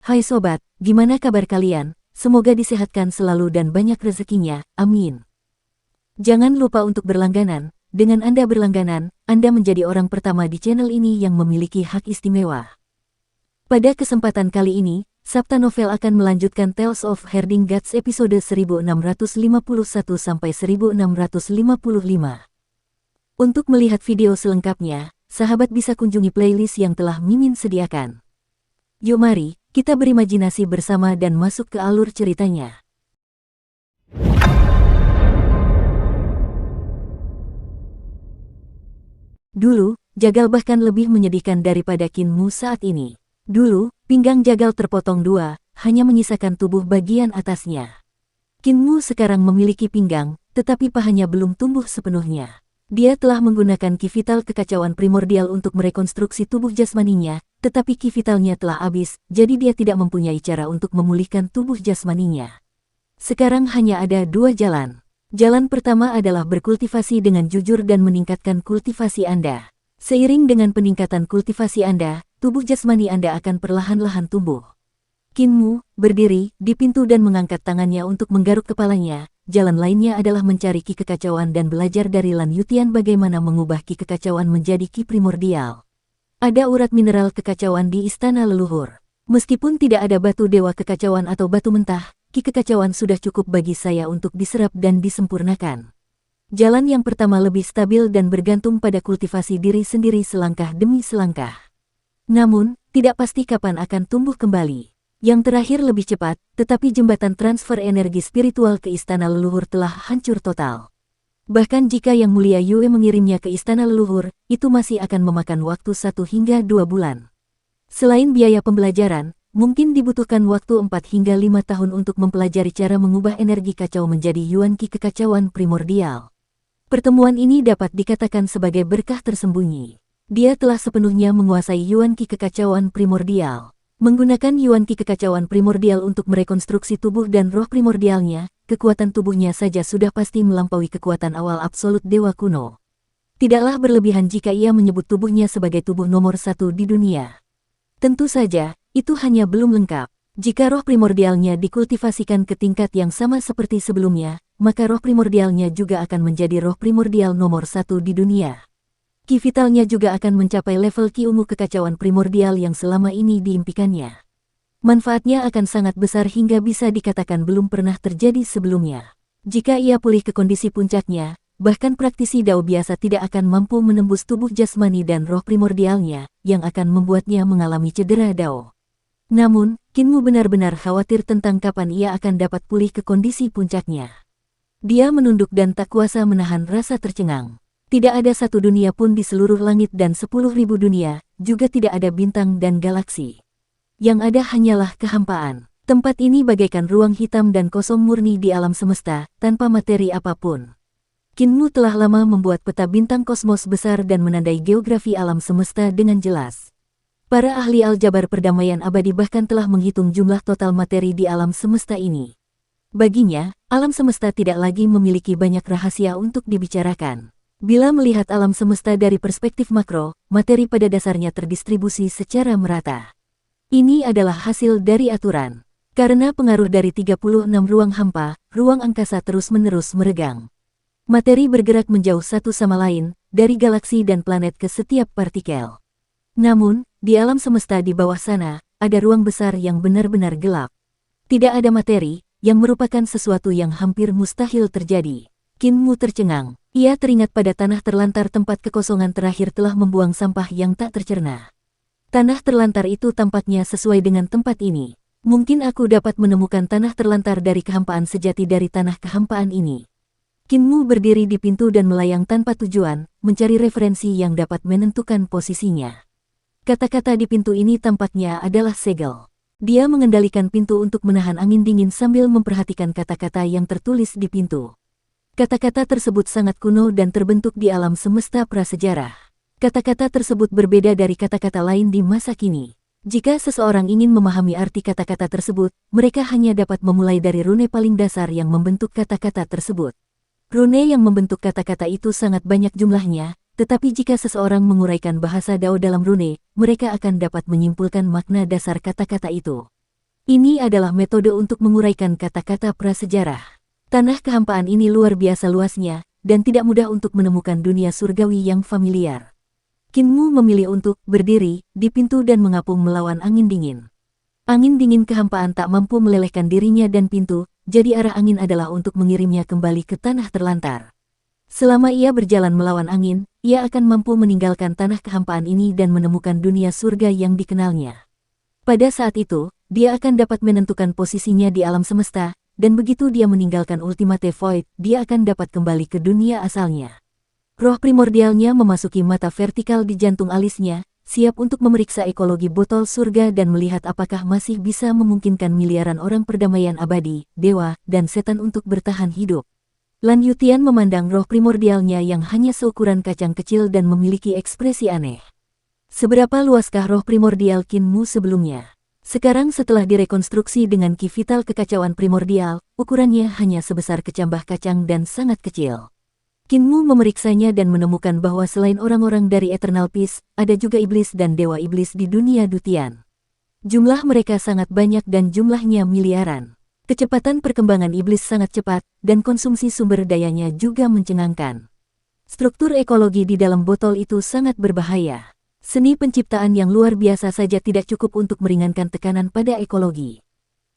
Hai sobat, gimana kabar kalian? Semoga disehatkan selalu dan banyak rezekinya, amin. Jangan lupa untuk berlangganan. Dengan Anda berlangganan, Anda menjadi orang pertama di channel ini yang memiliki hak istimewa. Pada kesempatan kali ini, Sabta Novel akan melanjutkan Tales of Herding Gods episode 1651-1655. Untuk melihat video selengkapnya, sahabat bisa kunjungi playlist yang telah Mimin sediakan. Yuk mari, kita berimajinasi bersama dan masuk ke alur ceritanya. Dulu, Jagal bahkan lebih menyedihkan daripada Kinmu saat ini. Dulu, pinggang Jagal terpotong dua, hanya menyisakan tubuh bagian atasnya. Kinmu sekarang memiliki pinggang, tetapi pahanya belum tumbuh sepenuhnya. Dia telah menggunakan ki vital kekacauan primordial untuk merekonstruksi tubuh jasmaninya, tetapi ki vitalnya telah habis, jadi dia tidak mempunyai cara untuk memulihkan tubuh jasmaninya. Sekarang hanya ada dua jalan. Jalan pertama adalah berkultivasi dengan jujur dan meningkatkan kultivasi Anda. Seiring dengan peningkatan kultivasi Anda, tubuh jasmani Anda akan perlahan-lahan tumbuh. Kinmu berdiri di pintu dan mengangkat tangannya untuk menggaruk kepalanya. Jalan lainnya adalah mencari ki kekacauan dan belajar dari Lan Yutian bagaimana mengubah ki kekacauan menjadi ki primordial. Ada urat mineral kekacauan di istana leluhur. Meskipun tidak ada batu dewa kekacauan atau batu mentah, ki kekacauan sudah cukup bagi saya untuk diserap dan disempurnakan. Jalan yang pertama lebih stabil dan bergantung pada kultivasi diri sendiri selangkah demi selangkah. Namun, tidak pasti kapan akan tumbuh kembali. Yang terakhir lebih cepat, tetapi jembatan transfer energi spiritual ke istana leluhur telah hancur total. Bahkan jika Yang Mulia Yue mengirimnya ke istana leluhur, itu masih akan memakan waktu 1 hingga 2 bulan. Selain biaya pembelajaran, mungkin dibutuhkan waktu 4 hingga 5 tahun untuk mempelajari cara mengubah energi kacau menjadi Yuan Ki kekacauan primordial. Pertemuan ini dapat dikatakan sebagai berkah tersembunyi. Dia telah sepenuhnya menguasai Yuan Ki kekacauan primordial. Menggunakan Yuan Ki kekacauan primordial untuk merekonstruksi tubuh dan roh primordialnya, kekuatan tubuhnya saja sudah pasti melampaui kekuatan awal absolut Dewa Kuno. Tidaklah berlebihan jika ia menyebut tubuhnya sebagai tubuh nomor 1 di dunia. Tentu saja, itu hanya belum lengkap. Jika roh primordialnya dikultivasikan ke tingkat yang sama seperti sebelumnya, maka roh primordialnya juga akan menjadi roh primordial nomor 1 di dunia. Ki vitalnya juga akan mencapai level ki ungu kekacauan primordial yang selama ini diimpikannya. Manfaatnya akan sangat besar hingga bisa dikatakan belum pernah terjadi sebelumnya. Jika ia pulih ke kondisi puncaknya, bahkan praktisi Dao biasa tidak akan mampu menembus tubuh jasmani dan roh primordialnya, yang akan membuatnya mengalami cedera Dao. Namun, Kinmu benar-benar khawatir tentang kapan ia akan dapat pulih ke kondisi puncaknya. Dia menunduk dan tak kuasa menahan rasa tercengang. Tidak ada satu dunia pun di seluruh langit dan 10.000 dunia, juga tidak ada bintang dan galaksi. Yang ada hanyalah kehampaan. Tempat ini bagaikan ruang hitam dan kosong murni di alam semesta, tanpa materi apapun. Kinmu telah lama membuat peta bintang kosmos besar dan menandai geografi alam semesta dengan jelas. Para ahli aljabar perdamaian abadi bahkan telah menghitung jumlah total materi di alam semesta ini. Baginya, alam semesta tidak lagi memiliki banyak rahasia untuk dibicarakan. Bila melihat alam semesta dari perspektif makro, materi pada dasarnya terdistribusi secara merata. Ini adalah hasil dari aturan. Karena pengaruh dari 36 ruang hampa, ruang angkasa terus-menerus meregang. Materi bergerak menjauh satu sama lain, dari galaksi dan planet ke setiap partikel. Namun, di alam semesta di bawah sana, ada ruang besar yang benar-benar gelap. Tidak ada materi, yang merupakan sesuatu yang hampir mustahil terjadi. Kinmu tercengang. Ia teringat pada tanah terlantar tempat kekosongan terakhir telah membuang sampah yang tak tercerna. Tanah terlantar itu tampaknya sesuai dengan tempat ini. Mungkin aku dapat menemukan tanah terlantar dari kehampaan sejati dari tanah kehampaan ini. Kinmu berdiri di pintu dan melayang tanpa tujuan, mencari referensi yang dapat menentukan posisinya. Kata-kata di pintu ini tampaknya adalah segel. Dia mengendalikan pintu untuk menahan angin dingin sambil memperhatikan kata-kata yang tertulis di pintu. Kata-kata tersebut sangat kuno dan terbentuk di alam semesta prasejarah. Kata-kata tersebut berbeda dari kata-kata lain di masa kini. Jika seseorang ingin memahami arti kata-kata tersebut, mereka hanya dapat memulai dari rune paling dasar yang membentuk kata-kata tersebut. Rune yang membentuk kata-kata itu sangat banyak jumlahnya, tetapi jika seseorang menguraikan bahasa Dao dalam rune, mereka akan dapat menyimpulkan makna dasar kata-kata itu. Ini adalah metode untuk menguraikan kata-kata prasejarah. Tanah kehampaan ini luar biasa luasnya, dan tidak mudah untuk menemukan dunia surgawi yang familiar. Qin Mu memilih untuk berdiri di pintu dan mengapung melawan angin dingin. Angin dingin kehampaan tak mampu melelehkan dirinya dan pintu, jadi arah angin adalah untuk mengirimnya kembali ke tanah terlantar. Selama ia berjalan melawan angin, ia akan mampu meninggalkan tanah kehampaan ini dan menemukan dunia surga yang dikenalnya. Pada saat itu, dia akan dapat menentukan posisinya di alam semesta, dan begitu dia meninggalkan Ultimate Void, dia akan dapat kembali ke dunia asalnya. Roh primordialnya memasuki mata vertikal di jantung alisnya, siap untuk memeriksa ekologi botol surga dan melihat apakah masih bisa memungkinkan miliaran orang perdamaian abadi, dewa, dan setan untuk bertahan hidup. Lan Yutian memandang roh primordialnya yang hanya seukuran kacang kecil dan memiliki ekspresi aneh. Seberapa luaskah roh primordial Qin Mu sebelumnya? Sekarang setelah direkonstruksi dengan ki vital kekacauan primordial, ukurannya hanya sebesar kecambah kacang dan sangat kecil. Qin Mu memeriksanya dan menemukan bahwa selain orang-orang dari Eternal Peace, ada juga iblis dan dewa iblis di dunia Dutian. Jumlah mereka sangat banyak dan jumlahnya miliaran. Kecepatan perkembangan iblis sangat cepat, dan konsumsi sumber dayanya juga mencengangkan. Struktur ekologi di dalam botol itu sangat berbahaya. Seni penciptaan yang luar biasa saja tidak cukup untuk meringankan tekanan pada ekologi.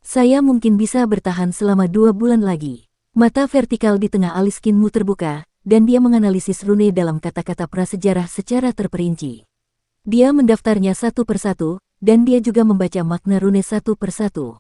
Saya mungkin bisa bertahan selama 2 bulan lagi. Mata vertikal di tengah alis Qin Mu terbuka, dan dia menganalisis rune dalam kata-kata prasejarah secara terperinci. Dia mendaftarnya satu persatu, dan dia juga membaca makna rune satu persatu.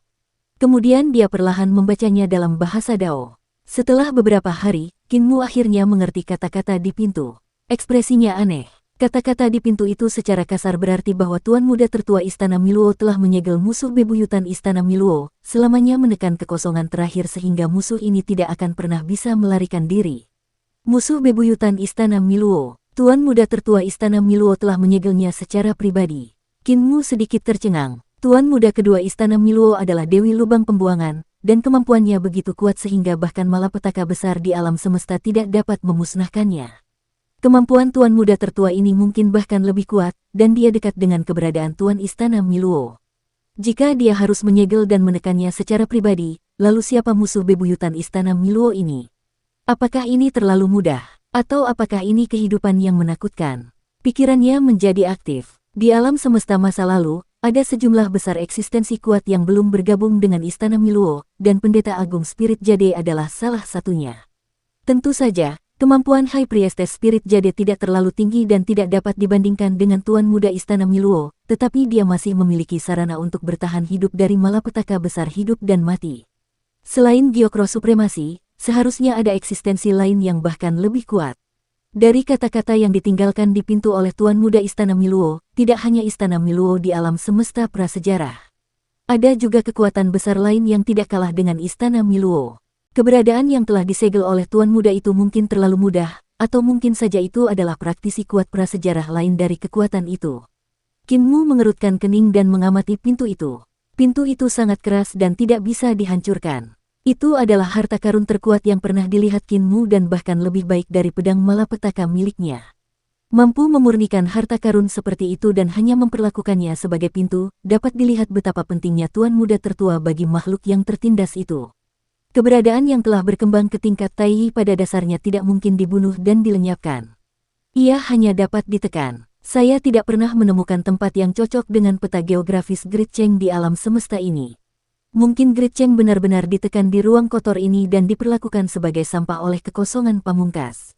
Kemudian dia perlahan membacanya dalam bahasa Dao. Setelah beberapa hari, Qin Mu akhirnya mengerti kata-kata di pintu. Ekspresinya aneh. Kata-kata di pintu itu secara kasar berarti bahwa Tuan Muda Tertua Istana Miluo telah menyegel musuh bebuyutan Istana Miluo, selamanya menekan kekosongan terakhir sehingga musuh ini tidak akan pernah bisa melarikan diri. Musuh bebuyutan Istana Miluo, Tuan Muda Tertua Istana Miluo telah menyegelnya secara pribadi. Qin Mu sedikit tercengang. Tuan Muda kedua Istana Miluo adalah Dewi Lubang Pembuangan, dan kemampuannya begitu kuat sehingga bahkan malapetaka besar di alam semesta tidak dapat memusnahkannya. Kemampuan Tuan Muda Tertua ini mungkin bahkan lebih kuat, dan dia dekat dengan keberadaan Tuan Istana Miluo. Jika dia harus menyegel dan menekannya secara pribadi, lalu siapa musuh bebuyutan Istana Miluo ini? Apakah ini terlalu mudah? Atau apakah ini kehidupan yang menakutkan? Pikirannya menjadi aktif. Di alam semesta masa lalu, ada sejumlah besar eksistensi kuat yang belum bergabung dengan Istana Miluo, dan Pendeta Agung Spirit Jade adalah salah satunya. Tentu saja, kemampuan High Priestess Spirit Jade tidak terlalu tinggi dan tidak dapat dibandingkan dengan Tuan Muda Istana Miluo, tetapi dia masih memiliki sarana untuk bertahan hidup dari malapetaka besar hidup dan mati. Selain Gyokro Supremasi, seharusnya ada eksistensi lain yang bahkan lebih kuat. Dari kata-kata yang ditinggalkan di pintu oleh Tuan Muda Istana Miluo, tidak hanya Istana Miluo di alam semesta prasejarah. Ada juga kekuatan besar lain yang tidak kalah dengan Istana Miluo. Keberadaan yang telah disegel oleh Tuan Muda itu mungkin terlalu mudah, atau mungkin saja itu adalah praktisi kuat prasejarah lain dari kekuatan itu. Qin Mu mengerutkan kening dan mengamati pintu itu. Pintu itu sangat keras dan tidak bisa dihancurkan. Itu adalah harta karun terkuat yang pernah dilihat Qin Mu dan bahkan lebih baik dari pedang malapetaka miliknya. Mampu memurnikan harta karun seperti itu dan hanya memperlakukannya sebagai pintu, dapat dilihat betapa pentingnya Tuan Muda Tertua bagi makhluk yang tertindas itu. Keberadaan yang telah berkembang ke tingkat Taiyi pada dasarnya tidak mungkin dibunuh dan dilenyapkan. Ia hanya dapat ditekan. Saya tidak pernah menemukan tempat yang cocok dengan peta geografis Great Cheng di alam semesta ini. Mungkin Great Cheng benar-benar ditekan di ruang kotor ini dan diperlakukan sebagai sampah oleh kekosongan pamungkas.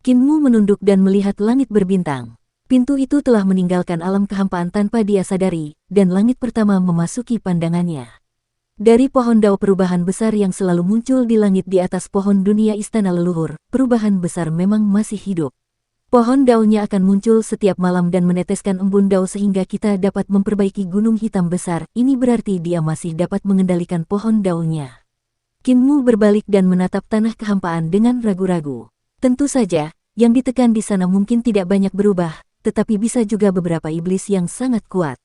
Qin Mu menunduk dan melihat langit berbintang. Pintu itu telah meninggalkan alam kehampaan tanpa dia sadari, dan langit pertama memasuki pandangannya. Dari pohon dao perubahan besar yang selalu muncul di langit di atas pohon dunia istana leluhur, perubahan besar memang masih hidup. Pohon daunnya akan muncul setiap malam dan meneteskan embun dao sehingga kita dapat memperbaiki gunung hitam besar, ini berarti dia masih dapat mengendalikan pohon daunnya. Qin Mu berbalik dan menatap tanah kehampaan dengan ragu-ragu. Tentu saja, yang ditekan di sana mungkin tidak banyak berubah, tetapi bisa juga beberapa iblis yang sangat kuat.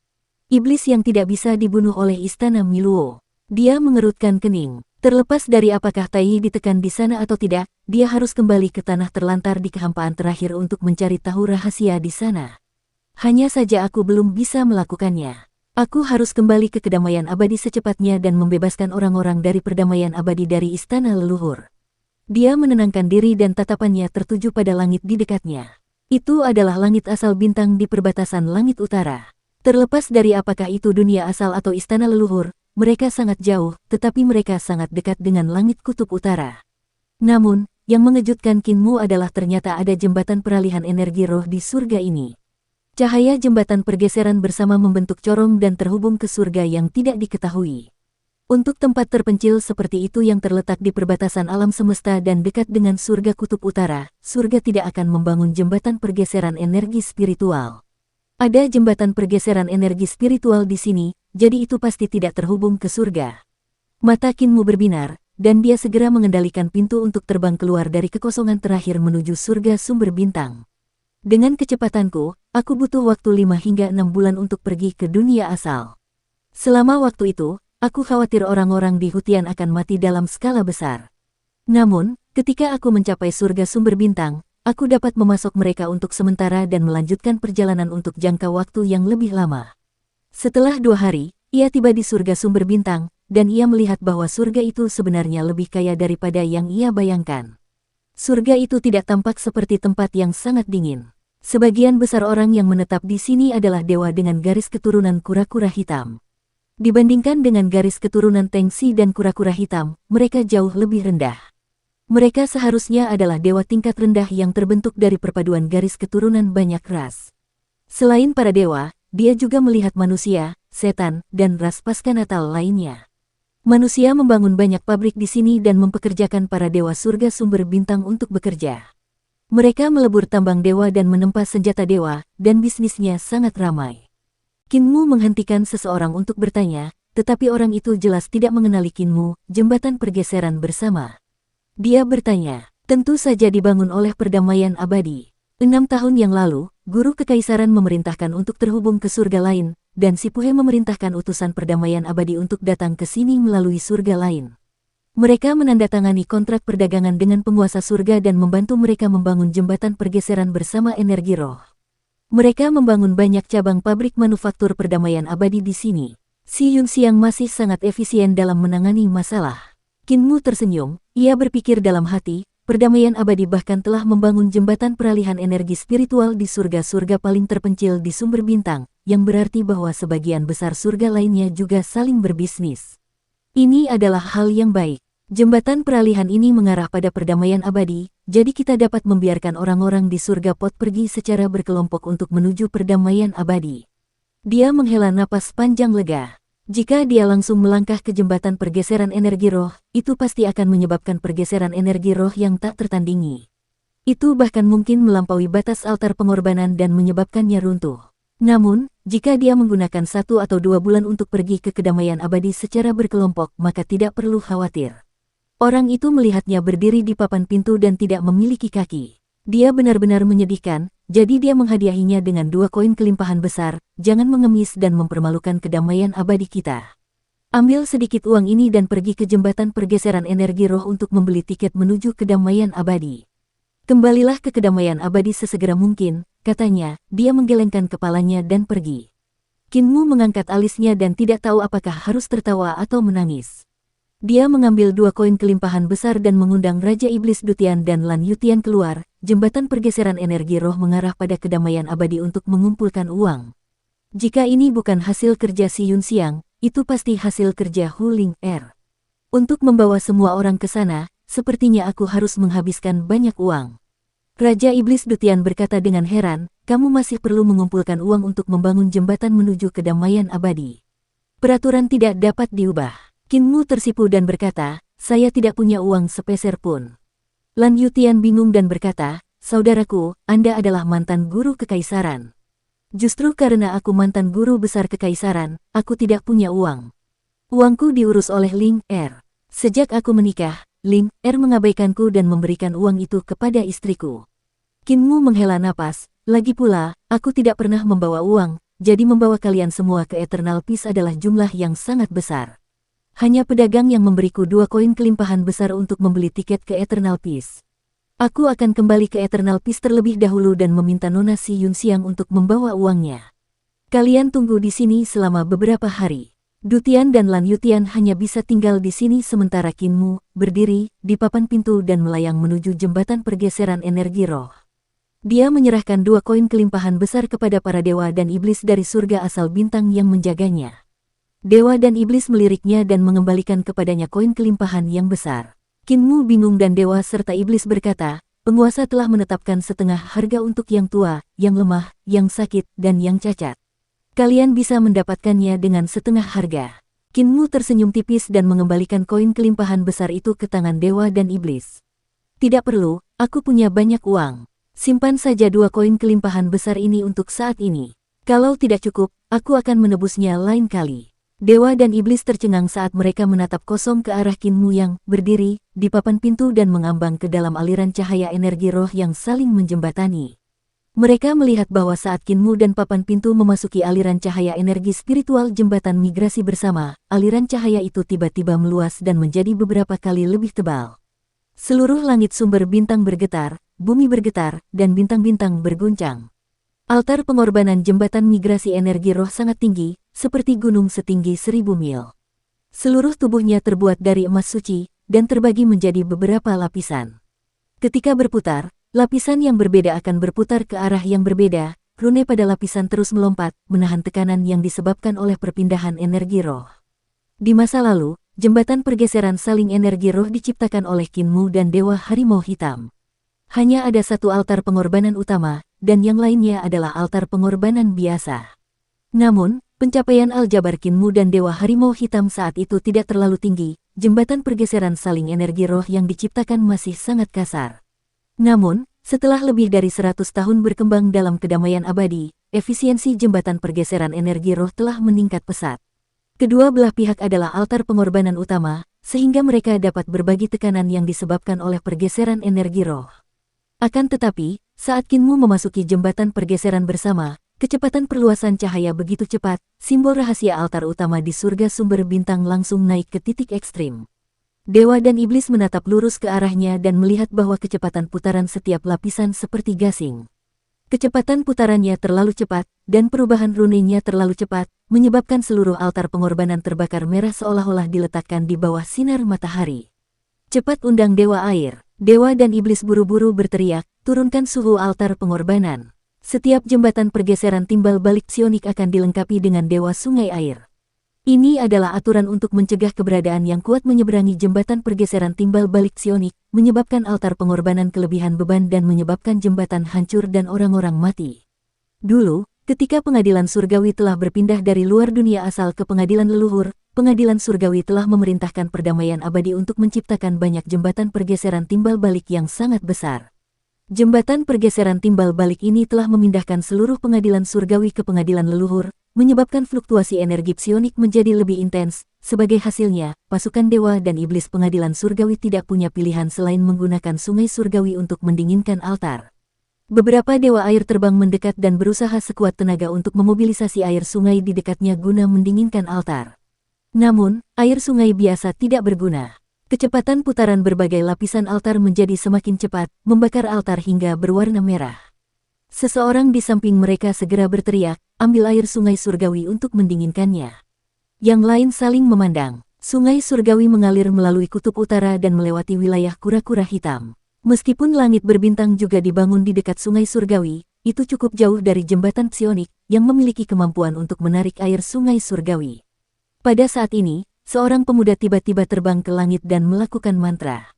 Iblis yang tidak bisa dibunuh oleh Istana Miluo. Dia mengerutkan kening. Terlepas dari apakah Taiyi ditekan di sana atau tidak, dia harus kembali ke tanah terlantar di kehampaan terakhir untuk mencari tahu rahasia di sana. Hanya saja aku belum bisa melakukannya. Aku harus kembali ke kedamaian abadi secepatnya dan membebaskan orang-orang dari perdamaian abadi dari istana leluhur. Dia menenangkan diri dan tatapannya tertuju pada langit di dekatnya. Itu adalah langit asal bintang di perbatasan langit utara. Terlepas dari apakah itu dunia asal atau istana leluhur, mereka sangat jauh, tetapi mereka sangat dekat dengan langit kutub utara. Namun, yang mengejutkan Kinmu adalah ternyata ada jembatan peralihan energi roh di surga ini. Cahaya jembatan pergeseran bersama membentuk corong dan terhubung ke surga yang tidak diketahui. Untuk tempat terpencil seperti itu yang terletak di perbatasan alam semesta dan dekat dengan surga kutub utara, surga tidak akan membangun jembatan pergeseran energi spiritual. Ada jembatan pergeseran energi spiritual di sini, jadi itu pasti tidak terhubung ke surga. Mata Kinmu berbinar, dan dia segera mengendalikan pintu untuk terbang keluar dari kekosongan terakhir menuju surga sumber bintang. Dengan kecepatanku, aku butuh waktu 5 hingga 6 bulan untuk pergi ke dunia asal. Selama waktu itu, aku khawatir orang-orang di Hutian akan mati dalam skala besar. Namun, ketika aku mencapai surga sumber bintang, aku dapat memasok mereka untuk sementara dan melanjutkan perjalanan untuk jangka waktu yang lebih lama. Setelah 2 hari, ia tiba di surga sumber bintang, dan ia melihat bahwa surga itu sebenarnya lebih kaya daripada yang ia bayangkan. Surga itu tidak tampak seperti tempat yang sangat dingin. Sebagian besar orang yang menetap di sini adalah dewa dengan garis keturunan kura-kura hitam. Dibandingkan dengan garis keturunan Tengsi dan kura-kura hitam, mereka jauh lebih rendah. Mereka seharusnya adalah dewa tingkat rendah yang terbentuk dari perpaduan garis keturunan banyak ras. Selain para dewa, dia juga melihat manusia, setan, dan ras pasca natal lainnya. Manusia membangun banyak pabrik di sini dan mempekerjakan para dewa surga sumber bintang untuk bekerja. Mereka melebur tambang dewa dan menempa senjata dewa, dan bisnisnya sangat ramai. Kinmu menghentikan seseorang untuk bertanya, tetapi orang itu jelas tidak mengenali Kinmu, jembatan pergeseran bersama. Dia bertanya, tentu saja dibangun oleh perdamaian abadi. 6 tahun yang lalu, guru kekaisaran memerintahkan untuk terhubung ke surga lain, dan si Puhe memerintahkan utusan perdamaian abadi untuk datang ke sini melalui surga lain. Mereka menandatangani kontrak perdagangan dengan penguasa surga dan membantu mereka membangun jembatan pergeseran bersama energi roh. Mereka membangun banyak cabang pabrik manufaktur perdamaian abadi di sini. Si Yunxiang masih sangat efisien dalam menangani masalah. Kinmu tersenyum, ia berpikir dalam hati, perdamaian abadi bahkan telah membangun jembatan peralihan energi spiritual di surga-surga paling terpencil di sumber bintang, yang berarti bahwa sebagian besar surga lainnya juga saling berbisnis. Ini adalah hal yang baik. Jembatan peralihan ini mengarah pada perdamaian abadi, jadi kita dapat membiarkan orang-orang di surga pot pergi secara berkelompok untuk menuju perdamaian abadi. Dia menghela napas panjang lega. Jika dia langsung melangkah ke jembatan pergeseran energi roh, itu pasti akan menyebabkan pergeseran energi roh yang tak tertandingi. Itu bahkan mungkin melampaui batas altar pengorbanan dan menyebabkannya runtuh. Namun, jika dia menggunakan 1 atau 2 bulan untuk pergi ke kedamaian abadi secara berkelompok, maka tidak perlu khawatir. Orang itu melihatnya berdiri di papan pintu dan tidak memiliki kaki. Dia benar-benar menyedihkan, jadi dia menghadiahinya dengan 2 koin kelimpahan besar. Jangan mengemis dan mempermalukan kedamaian abadi kita. Ambil sedikit uang ini dan pergi ke jembatan pergeseran energi roh untuk membeli tiket menuju kedamaian abadi. Kembalilah ke kedamaian abadi sesegera mungkin, katanya. Dia menggelengkan kepalanya dan pergi. Kinmu mengangkat alisnya dan tidak tahu apakah harus tertawa atau menangis. Dia mengambil 2 koin kelimpahan besar dan mengundang Raja Iblis Dutian dan Lan Yutian keluar. Jembatan pergeseran energi roh mengarah pada kedamaian abadi untuk mengumpulkan uang. Jika ini bukan hasil kerja si Yunxiang, itu pasti hasil kerja Hu Ling Er. Untuk membawa semua orang ke sana, sepertinya aku harus menghabiskan banyak uang. Raja Iblis Dutian berkata dengan heran, kamu masih perlu mengumpulkan uang untuk membangun jembatan menuju kedamaian abadi. Peraturan tidak dapat diubah. Kinmu tersipu dan berkata, saya tidak punya uang sepeser pun. Lan Yutian bingung dan berkata, saudaraku, Anda adalah mantan guru kekaisaran. Justru karena aku mantan guru besar kekaisaran, aku tidak punya uang. Uangku diurus oleh Ling Er. Sejak aku menikah, Ling Er mengabaikanku dan memberikan uang itu kepada istriku. Kinmu menghela napas, lagi pula, aku tidak pernah membawa uang, jadi membawa kalian semua ke Eternal Peace adalah jumlah yang sangat besar. Hanya pedagang yang memberiku 2 koin kelimpahan besar untuk membeli tiket ke Eternal Peace. Aku akan kembali ke Eternal Peace terlebih dahulu dan meminta Nona Si Yunxiang untuk membawa uangnya. Kalian tunggu di sini selama beberapa hari. Dutian dan Lan Yutian hanya bisa tinggal di sini sementara Kinmu berdiri di papan pintu dan melayang menuju jembatan pergeseran energi roh. Dia menyerahkan 2 koin kelimpahan besar kepada para dewa dan iblis dari surga asal bintang yang menjaganya. Dewa dan iblis meliriknya dan mengembalikan kepadanya koin kelimpahan yang besar. Kinmu bingung dan dewa serta iblis berkata, penguasa telah menetapkan setengah harga untuk yang tua, yang lemah, yang sakit, dan yang cacat. Kalian bisa mendapatkannya dengan setengah harga. Kinmu tersenyum tipis dan mengembalikan koin kelimpahan besar itu ke tangan dewa dan iblis. Tidak perlu, aku punya banyak uang. Simpan saja 2 koin kelimpahan besar ini untuk saat ini. Kalau tidak cukup, aku akan menebusnya lain kali. Dewa dan iblis tercengang saat mereka menatap kosong ke arah Kinmu yang berdiri di papan pintu dan mengambang ke dalam aliran cahaya energi roh yang saling menjembatani. Mereka melihat bahwa saat Kinmu dan papan pintu memasuki aliran cahaya energi spiritual jembatan migrasi bersama, aliran cahaya itu tiba-tiba meluas dan menjadi beberapa kali lebih tebal. Seluruh langit sumber bintang bergetar, bumi bergetar, dan bintang-bintang berguncang. Altar pengorbanan jembatan migrasi energi roh sangat tinggi, seperti gunung setinggi 1000 mil. Seluruh tubuhnya terbuat dari emas suci, dan terbagi menjadi beberapa lapisan. Ketika berputar, lapisan yang berbeda akan berputar ke arah yang berbeda, rune pada lapisan terus melompat, menahan tekanan yang disebabkan oleh perpindahan energi roh. Di masa lalu, jembatan pergeseran saling energi roh diciptakan oleh Kinmu dan Dewa Harimau Hitam. Hanya ada satu altar pengorbanan utama, dan yang lainnya adalah altar pengorbanan biasa. Namun, pencapaian aljabar Kinmu dan Dewa Harimau Hitam saat itu tidak terlalu tinggi, jembatan pergeseran saling energi roh yang diciptakan masih sangat kasar. Namun, setelah lebih dari 100 tahun berkembang dalam kedamaian abadi, efisiensi jembatan pergeseran energi roh telah meningkat pesat. Kedua belah pihak adalah altar pengorbanan utama, sehingga mereka dapat berbagi tekanan yang disebabkan oleh pergeseran energi roh. Akan tetapi, saat Kinmu memasuki jembatan pergeseran bersama, kecepatan perluasan cahaya begitu cepat, simbol rahasia altar utama di surga sumber bintang langsung naik ke titik ekstrim. Dewa dan iblis menatap lurus ke arahnya dan melihat bahwa kecepatan putaran setiap lapisan seperti gasing. Kecepatan putarannya terlalu cepat, dan perubahan runenya terlalu cepat, menyebabkan seluruh altar pengorbanan terbakar merah seolah-olah diletakkan di bawah sinar matahari. Cepat undang Dewa Air. Dewa dan iblis buru-buru berteriak, turunkan suhu altar pengorbanan. Setiap jembatan pergeseran timbal balik psionik akan dilengkapi dengan Dewa Sungai Air. Ini adalah aturan untuk mencegah keberadaan yang kuat menyeberangi jembatan pergeseran timbal balik psionik, menyebabkan altar pengorbanan kelebihan beban dan menyebabkan jembatan hancur dan orang-orang mati. Dulu, ketika pengadilan surgawi telah berpindah dari luar dunia asal ke pengadilan leluhur, pengadilan surgawi telah memerintahkan perdamaian abadi untuk menciptakan banyak jembatan pergeseran timbal balik yang sangat besar. Jembatan pergeseran timbal balik ini telah memindahkan seluruh pengadilan surgawi ke pengadilan leluhur, menyebabkan fluktuasi energi psionik menjadi lebih intens. Sebagai hasilnya, pasukan dewa dan iblis pengadilan surgawi tidak punya pilihan selain menggunakan sungai surgawi untuk mendinginkan altar. Beberapa dewa air terbang mendekat dan berusaha sekuat tenaga untuk memobilisasi air sungai di dekatnya guna mendinginkan altar. Namun, air sungai biasa tidak berguna. Kecepatan putaran berbagai lapisan altar menjadi semakin cepat, membakar altar hingga berwarna merah. Seseorang di samping mereka segera berteriak, ambil air sungai surgawi untuk mendinginkannya. Yang lain saling memandang. Sungai surgawi mengalir melalui kutub utara dan melewati wilayah kura-kura hitam. Meskipun langit berbintang juga dibangun di dekat sungai surgawi, itu cukup jauh dari jembatan psionik yang memiliki kemampuan untuk menarik air sungai surgawi. Pada saat ini, seorang pemuda tiba-tiba terbang ke langit dan melakukan mantra.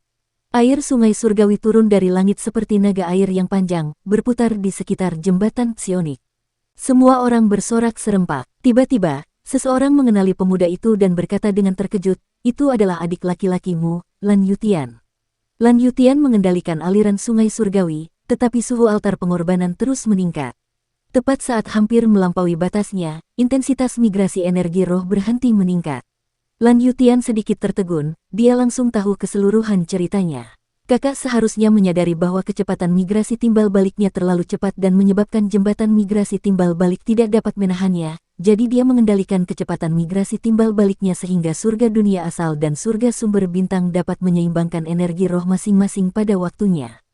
Air sungai surgawi turun dari langit seperti naga air yang panjang, berputar di sekitar jembatan psionik. Semua orang bersorak serempak. Tiba-tiba, seseorang mengenali pemuda itu dan berkata dengan terkejut, itu adalah adik laki-lakimu, Lan Yutian. Lan Yutian mengendalikan aliran sungai surgawi, tetapi suhu altar pengorbanan terus meningkat. Tepat saat hampir melampaui batasnya, intensitas migrasi energi roh berhenti meningkat. Lan Yutian sedikit tertegun, dia langsung tahu keseluruhan ceritanya. Kakak seharusnya menyadari bahwa kecepatan migrasi timbal baliknya terlalu cepat dan menyebabkan jembatan migrasi timbal balik tidak dapat menahannya, jadi dia mengendalikan kecepatan migrasi timbal baliknya sehingga surga dunia asal dan surga sumber bintang dapat menyeimbangkan energi roh masing-masing pada waktunya.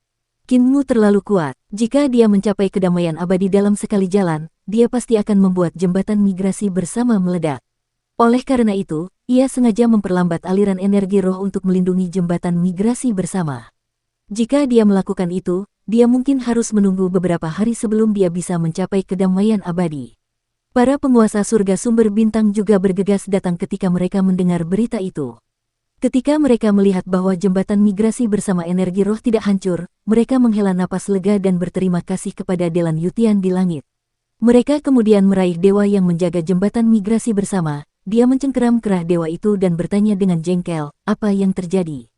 Kinmu terlalu kuat. Jika dia mencapai kedamaian abadi dalam sekali jalan, dia pasti akan membuat jembatan migrasi bersama meledak. Oleh karena itu, ia sengaja memperlambat aliran energi roh untuk melindungi jembatan migrasi bersama. Jika dia melakukan itu, dia mungkin harus menunggu beberapa hari sebelum dia bisa mencapai kedamaian abadi. Para penguasa surga sumber bintang juga bergegas datang ketika mereka mendengar berita itu. Ketika mereka melihat bahwa jembatan migrasi bersama energi roh tidak hancur, mereka menghela napas lega dan berterima kasih kepada Delan Yutian di langit. Mereka kemudian meraih dewa yang menjaga jembatan migrasi bersama. Dia mencengkeram kerah dewa itu dan bertanya dengan jengkel, apa yang terjadi?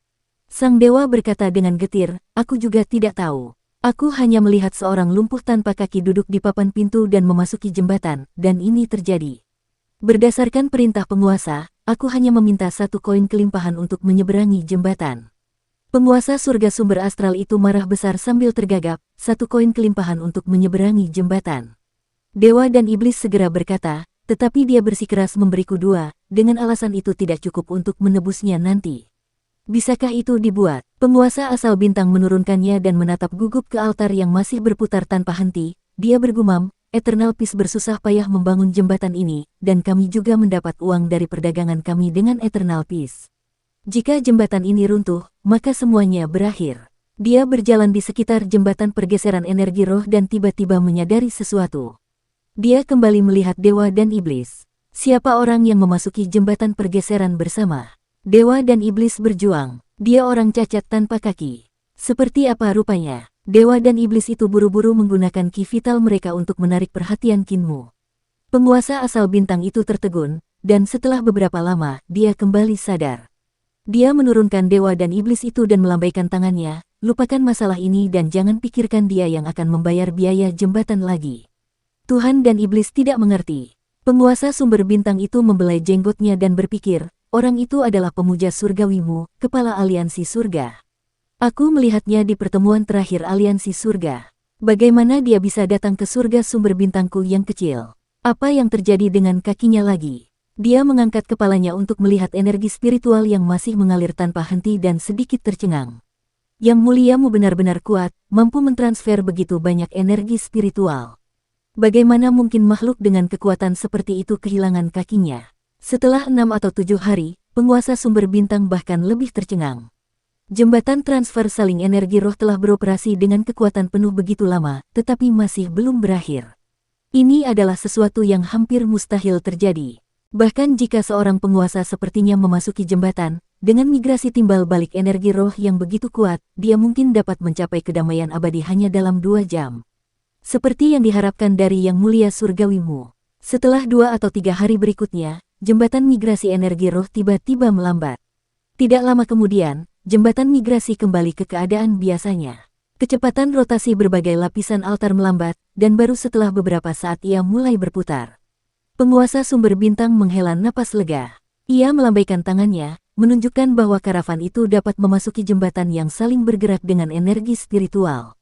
Sang dewa berkata dengan getir, aku juga tidak tahu. Aku hanya melihat seorang lumpuh tanpa kaki duduk di papan pintu dan memasuki jembatan, dan ini terjadi. Berdasarkan perintah penguasa, aku hanya meminta 1 koin kelimpahan untuk menyeberangi jembatan. Penguasa surga sumber astral itu marah besar sambil tergagap, 1 koin kelimpahan untuk menyeberangi jembatan. Dewa dan iblis segera berkata, tetapi dia bersikeras memberiku 2, dengan alasan itu tidak cukup untuk menebusnya nanti. Bisakah itu dibuat? Penguasa asal bintang menurunkannya dan menatap gugup ke altar yang masih berputar tanpa henti. Dia bergumam, Eternal Peace bersusah payah membangun jembatan ini, dan kami juga mendapat uang dari perdagangan kami dengan Eternal Peace. Jika jembatan ini runtuh, maka semuanya berakhir. Dia berjalan di sekitar jembatan pergeseran energi roh dan tiba-tiba menyadari sesuatu. Dia kembali melihat dewa dan iblis. Siapa orang yang memasuki jembatan pergeseran bersama? Dewa dan iblis berjuang. Dia orang cacat tanpa kaki. Seperti apa rupanya? Dewa dan iblis itu buru-buru menggunakan ki vital mereka untuk menarik perhatian Kinmu. Penguasa asal bintang itu tertegun, dan setelah beberapa lama, dia kembali sadar. Dia menurunkan dewa dan iblis itu dan melambaikan tangannya, lupakan masalah ini dan jangan pikirkan dia yang akan membayar biaya jembatan lagi. Tuhan dan iblis tidak mengerti. Penguasa sumber bintang itu membelai jenggotnya dan berpikir, orang itu adalah pemuja surgawimu, kepala aliansi surga. Aku melihatnya di pertemuan terakhir aliansi surga. Bagaimana dia bisa datang ke surga sumber bintangku yang kecil? Apa yang terjadi dengan kakinya lagi? Dia mengangkat kepalanya untuk melihat energi spiritual yang masih mengalir tanpa henti dan sedikit tercengang. Yang muliamu benar-benar kuat, mampu mentransfer begitu banyak energi spiritual. Bagaimana mungkin makhluk dengan kekuatan seperti itu kehilangan kakinya? Setelah 6 atau 7 hari, penguasa sumber bintang bahkan lebih tercengang. Jembatan transfer saling energi roh telah beroperasi dengan kekuatan penuh begitu lama, tetapi masih belum berakhir. Ini adalah sesuatu yang hampir mustahil terjadi. Bahkan jika seorang penguasa sepertinya memasuki jembatan, dengan migrasi timbal balik energi roh yang begitu kuat, dia mungkin dapat mencapai kedamaian abadi hanya dalam 2 jam. Seperti yang diharapkan dari Yang Mulia Surgawimu. Setelah 2 atau 3 hari berikutnya, jembatan migrasi energi roh tiba-tiba melambat. Tidak lama kemudian, jembatan migrasi kembali ke keadaan biasanya. Kecepatan rotasi berbagai lapisan altar melambat, dan baru setelah beberapa saat ia mulai berputar. Penguasa sumber bintang menghela napas lega. Ia melambaikan tangannya, menunjukkan bahwa karavan itu dapat memasuki jembatan yang saling bergerak dengan energi spiritual.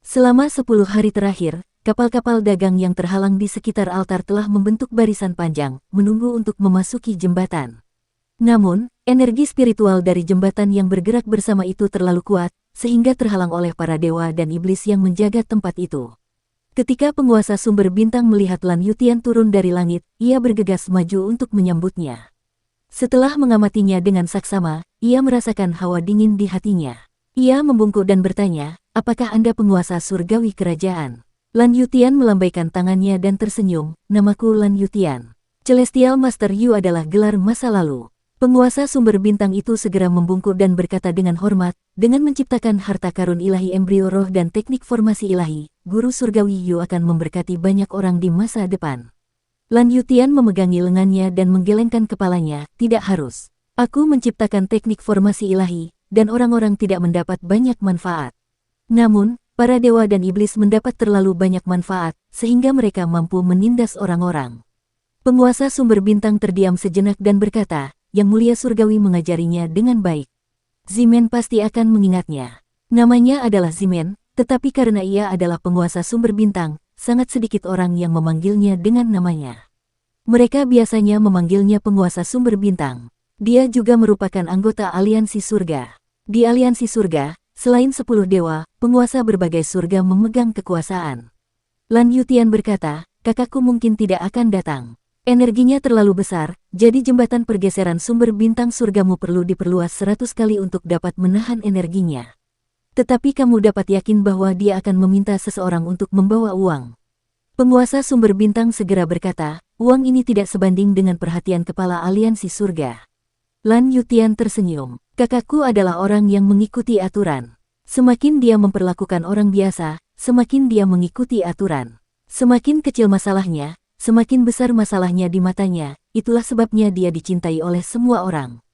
Selama 10 hari terakhir, kapal-kapal dagang yang terhalang di sekitar altar telah membentuk barisan panjang, menunggu untuk memasuki jembatan. Namun, energi spiritual dari jembatan yang bergerak bersama itu terlalu kuat, sehingga terhalang oleh para dewa dan iblis yang menjaga tempat itu. Ketika penguasa sumber bintang melihat Lan Yutian turun dari langit, ia bergegas maju untuk menyambutnya. Setelah mengamatinya dengan saksama, ia merasakan hawa dingin di hatinya. Ia membungkuk dan bertanya, apakah Anda penguasa surgawi kerajaan? Lan Yutian melambaikan tangannya dan tersenyum, namaku Lan Yutian. Celestial Master Yu adalah gelar masa lalu. Penguasa sumber bintang itu segera membungkuk dan berkata dengan hormat, dengan menciptakan harta karun ilahi embrio roh dan teknik formasi ilahi, Guru Surgawi Yu akan memberkati banyak orang di masa depan. Lan Yutian memegangi lengannya dan menggelengkan kepalanya, tidak harus. Aku menciptakan teknik formasi ilahi, dan orang-orang tidak mendapat banyak manfaat. Namun, para dewa dan iblis mendapat terlalu banyak manfaat, sehingga mereka mampu menindas orang-orang. Penguasa sumber bintang terdiam sejenak dan berkata, Yang Mulia Surgawi mengajarinya dengan baik. Zimen pasti akan mengingatnya. Namanya adalah Zimen, tetapi karena ia adalah penguasa sumber bintang, sangat sedikit orang yang memanggilnya dengan namanya. Mereka biasanya memanggilnya penguasa sumber bintang. Dia juga merupakan anggota aliansi surga. Di aliansi surga, selain 10 dewa, penguasa berbagai surga memegang kekuasaan. Lan Yutian berkata, kakakku mungkin tidak akan datang. Energinya terlalu besar, jadi jembatan pergeseran sumber bintang surgamu perlu diperluas 100 kali untuk dapat menahan energinya. Tetapi kamu dapat yakin bahwa dia akan meminta seseorang untuk membawa uang. Penguasa sumber bintang segera berkata, uang ini tidak sebanding dengan perhatian kepala aliansi surga. Lan Yutian tersenyum. Kakakku adalah orang yang mengikuti aturan. Semakin dia memperlakukan orang biasa, semakin dia mengikuti aturan. Semakin kecil masalahnya, semakin besar masalahnya di matanya, itulah sebabnya dia dicintai oleh semua orang.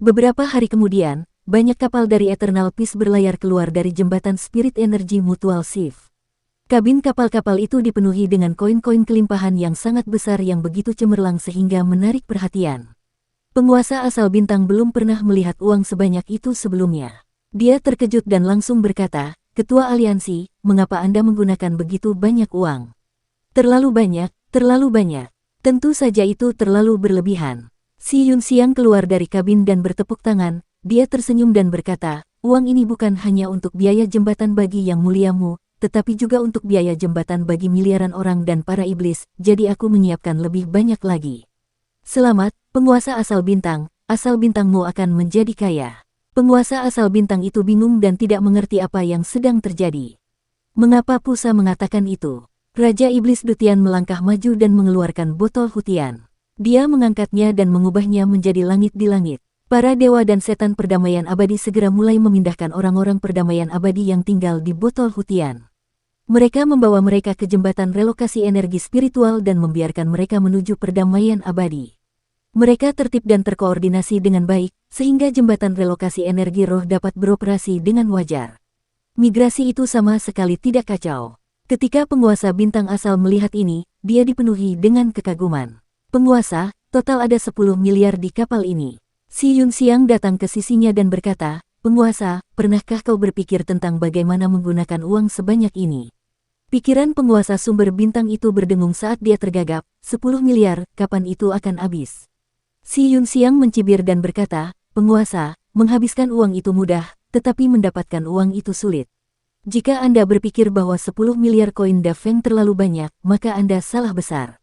Beberapa hari kemudian, banyak kapal dari Eternal Peace berlayar keluar dari jembatan Spirit Energy Mutual Shift. Kabin kapal-kapal itu dipenuhi dengan koin-koin kelimpahan yang sangat besar yang begitu cemerlang sehingga menarik perhatian. Penguasa asal bintang belum pernah melihat uang sebanyak itu sebelumnya. Dia terkejut dan langsung berkata, Ketua Aliansi, mengapa Anda menggunakan begitu banyak uang? Terlalu banyak, terlalu banyak. Tentu saja itu terlalu berlebihan. Si Yunxiang keluar dari kabin dan bertepuk tangan. Dia tersenyum dan berkata, uang ini bukan hanya untuk biaya jembatan bagi yang muliamu, tetapi juga untuk biaya jembatan bagi miliaran orang dan para iblis, jadi aku menyiapkan lebih banyak lagi. Selamat, penguasa asal bintangmu akan menjadi kaya. Penguasa asal bintang itu bingung dan tidak mengerti apa yang sedang terjadi. Mengapa Pusa mengatakan itu? Raja Iblis Dutian melangkah maju dan mengeluarkan botol hutian. Dia mengangkatnya dan mengubahnya menjadi langit di langit. Para dewa dan setan perdamaian abadi segera mulai memindahkan orang-orang perdamaian abadi yang tinggal di botol hutian. Mereka membawa mereka ke jembatan relokasi energi spiritual dan membiarkan mereka menuju perdamaian abadi. Mereka tertib dan terkoordinasi dengan baik, sehingga jembatan relokasi energi roh dapat beroperasi dengan wajar. Migrasi itu sama sekali tidak kacau. Ketika penguasa bintang asal melihat ini, dia dipenuhi dengan kekaguman. Penguasa, total ada 10 miliar di kapal ini. Si Yunxiang datang ke sisinya dan berkata, penguasa, pernahkah kau berpikir tentang bagaimana menggunakan uang sebanyak ini? Pikiran penguasa sumber bintang itu berdengung saat dia tergagap, 10 miliar, kapan itu akan habis? Si Yunxiang mencibir dan berkata, penguasa, menghabiskan uang itu mudah, tetapi mendapatkan uang itu sulit. Jika Anda berpikir bahwa 10 miliar koin Da Feng terlalu banyak, maka Anda salah besar.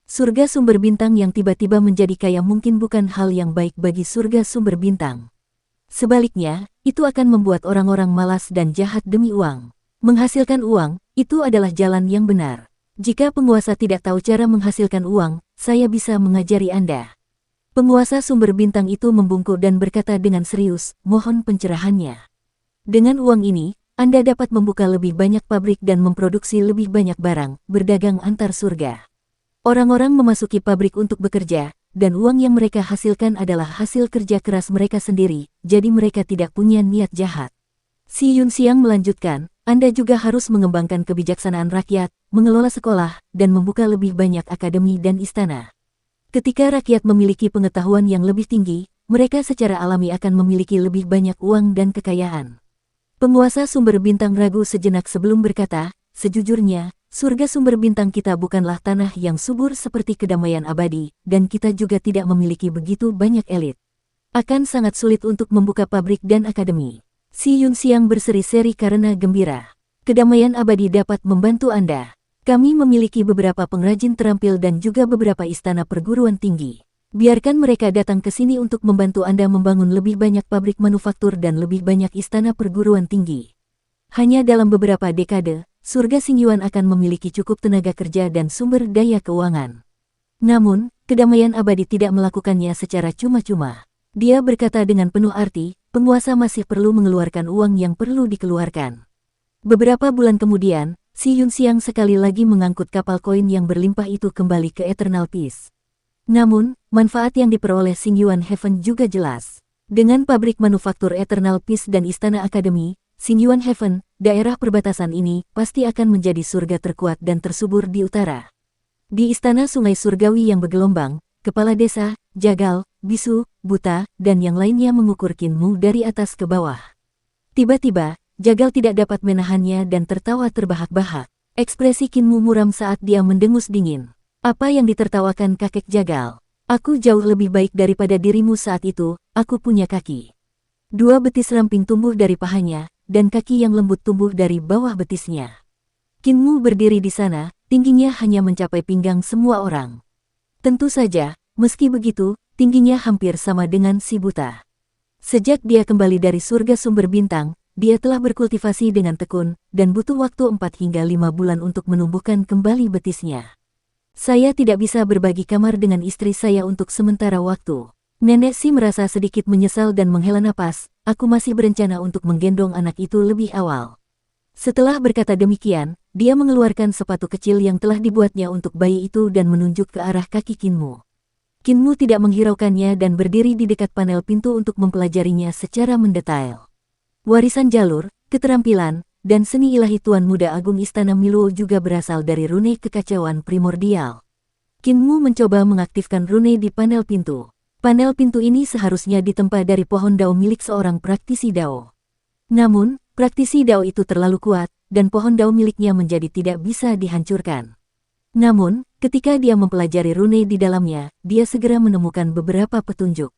Surga sumber bintang yang tiba-tiba menjadi kaya mungkin bukan hal yang baik bagi surga sumber bintang. Sebaliknya, itu akan membuat orang-orang malas dan jahat demi uang. Menghasilkan uang, itu adalah jalan yang benar. Jika penguasa tidak tahu cara menghasilkan uang, saya bisa mengajari Anda. Penguasa sumber bintang itu membungkuk dan berkata dengan serius, mohon pencerahannya. Dengan uang ini, Anda dapat membuka lebih banyak pabrik dan memproduksi lebih banyak barang, berdagang antar surga. Orang-orang memasuki pabrik untuk bekerja, dan uang yang mereka hasilkan adalah hasil kerja keras mereka sendiri, jadi mereka tidak punya niat jahat. Si Yunxiang melanjutkan, Anda juga harus mengembangkan kebijaksanaan rakyat, mengelola sekolah, dan membuka lebih banyak akademi dan istana. Ketika rakyat memiliki pengetahuan yang lebih tinggi, mereka secara alami akan memiliki lebih banyak uang dan kekayaan. Penguasa sumber bintang ragu sejenak sebelum berkata, sejujurnya, surga sumber bintang kita bukanlah tanah yang subur seperti kedamaian abadi, dan kita juga tidak memiliki begitu banyak elit. Akan sangat sulit untuk membuka pabrik dan akademi. Si Yunxiang berseri-seri karena gembira. Kedamaian abadi dapat membantu Anda. Kami memiliki beberapa pengrajin terampil dan juga beberapa istana perguruan tinggi. Biarkan mereka datang ke sini untuk membantu Anda membangun lebih banyak pabrik manufaktur dan lebih banyak istana perguruan tinggi. Hanya dalam beberapa dekade, surga Xingyuan akan memiliki cukup tenaga kerja dan sumber daya keuangan. Namun, kedamaian abadi tidak melakukannya secara cuma-cuma. Dia berkata dengan penuh arti, penguasa masih perlu mengeluarkan uang yang perlu dikeluarkan. Beberapa bulan kemudian, Si Yunxiang sekali lagi mengangkut kapal koin yang berlimpah itu kembali ke Eternal Peace. Namun, manfaat yang diperoleh Xingyuan Heaven juga jelas. Dengan pabrik manufaktur Eternal Peace dan istana akademi, Xingyuan Heaven, daerah perbatasan ini, pasti akan menjadi surga terkuat dan tersubur di utara. Di istana sungai surgawi yang bergelombang, kepala desa, jagal, bisu, buta, dan yang lainnya mengukur Kinmu dari atas ke bawah. Tiba-tiba, jagal tidak dapat menahannya dan tertawa terbahak-bahak. Ekspresi Kinmu muram saat dia mendengus dingin. Apa yang ditertawakan kakek jagal? Aku jauh lebih baik daripada dirimu saat itu, aku punya kaki. 2 betis ramping tumbuh dari pahanya, dan kaki yang lembut tumbuh dari bawah betisnya. Kinmu berdiri di sana, tingginya hanya mencapai pinggang semua orang. Tentu saja, meski begitu, tingginya hampir sama dengan si buta. Sejak dia kembali dari surga sumber bintang, dia telah berkultivasi dengan tekun, dan butuh waktu 4 hingga 5 bulan untuk menumbuhkan kembali betisnya. Saya tidak bisa berbagi kamar dengan istri saya untuk sementara waktu. Nenek Si merasa sedikit menyesal dan menghela napas, aku masih berencana untuk menggendong anak itu lebih awal. Setelah berkata demikian, dia mengeluarkan sepatu kecil yang telah dibuatnya untuk bayi itu dan menunjuk ke arah kaki Kinmu. Kinmu tidak menghiraukannya dan berdiri di dekat panel pintu untuk mempelajarinya secara mendetail. Warisan jalur, keterampilan, dan seni ilahi Tuan Muda Agung Istana Miluo juga berasal dari rune kekacauan primordial. Kinmu mencoba mengaktifkan rune di panel pintu. Panel pintu ini seharusnya ditempa dari pohon dao milik seorang praktisi dao. Namun, praktisi dao itu terlalu kuat, dan pohon dao miliknya menjadi tidak bisa dihancurkan. Namun, ketika dia mempelajari rune di dalamnya, dia segera menemukan beberapa petunjuk.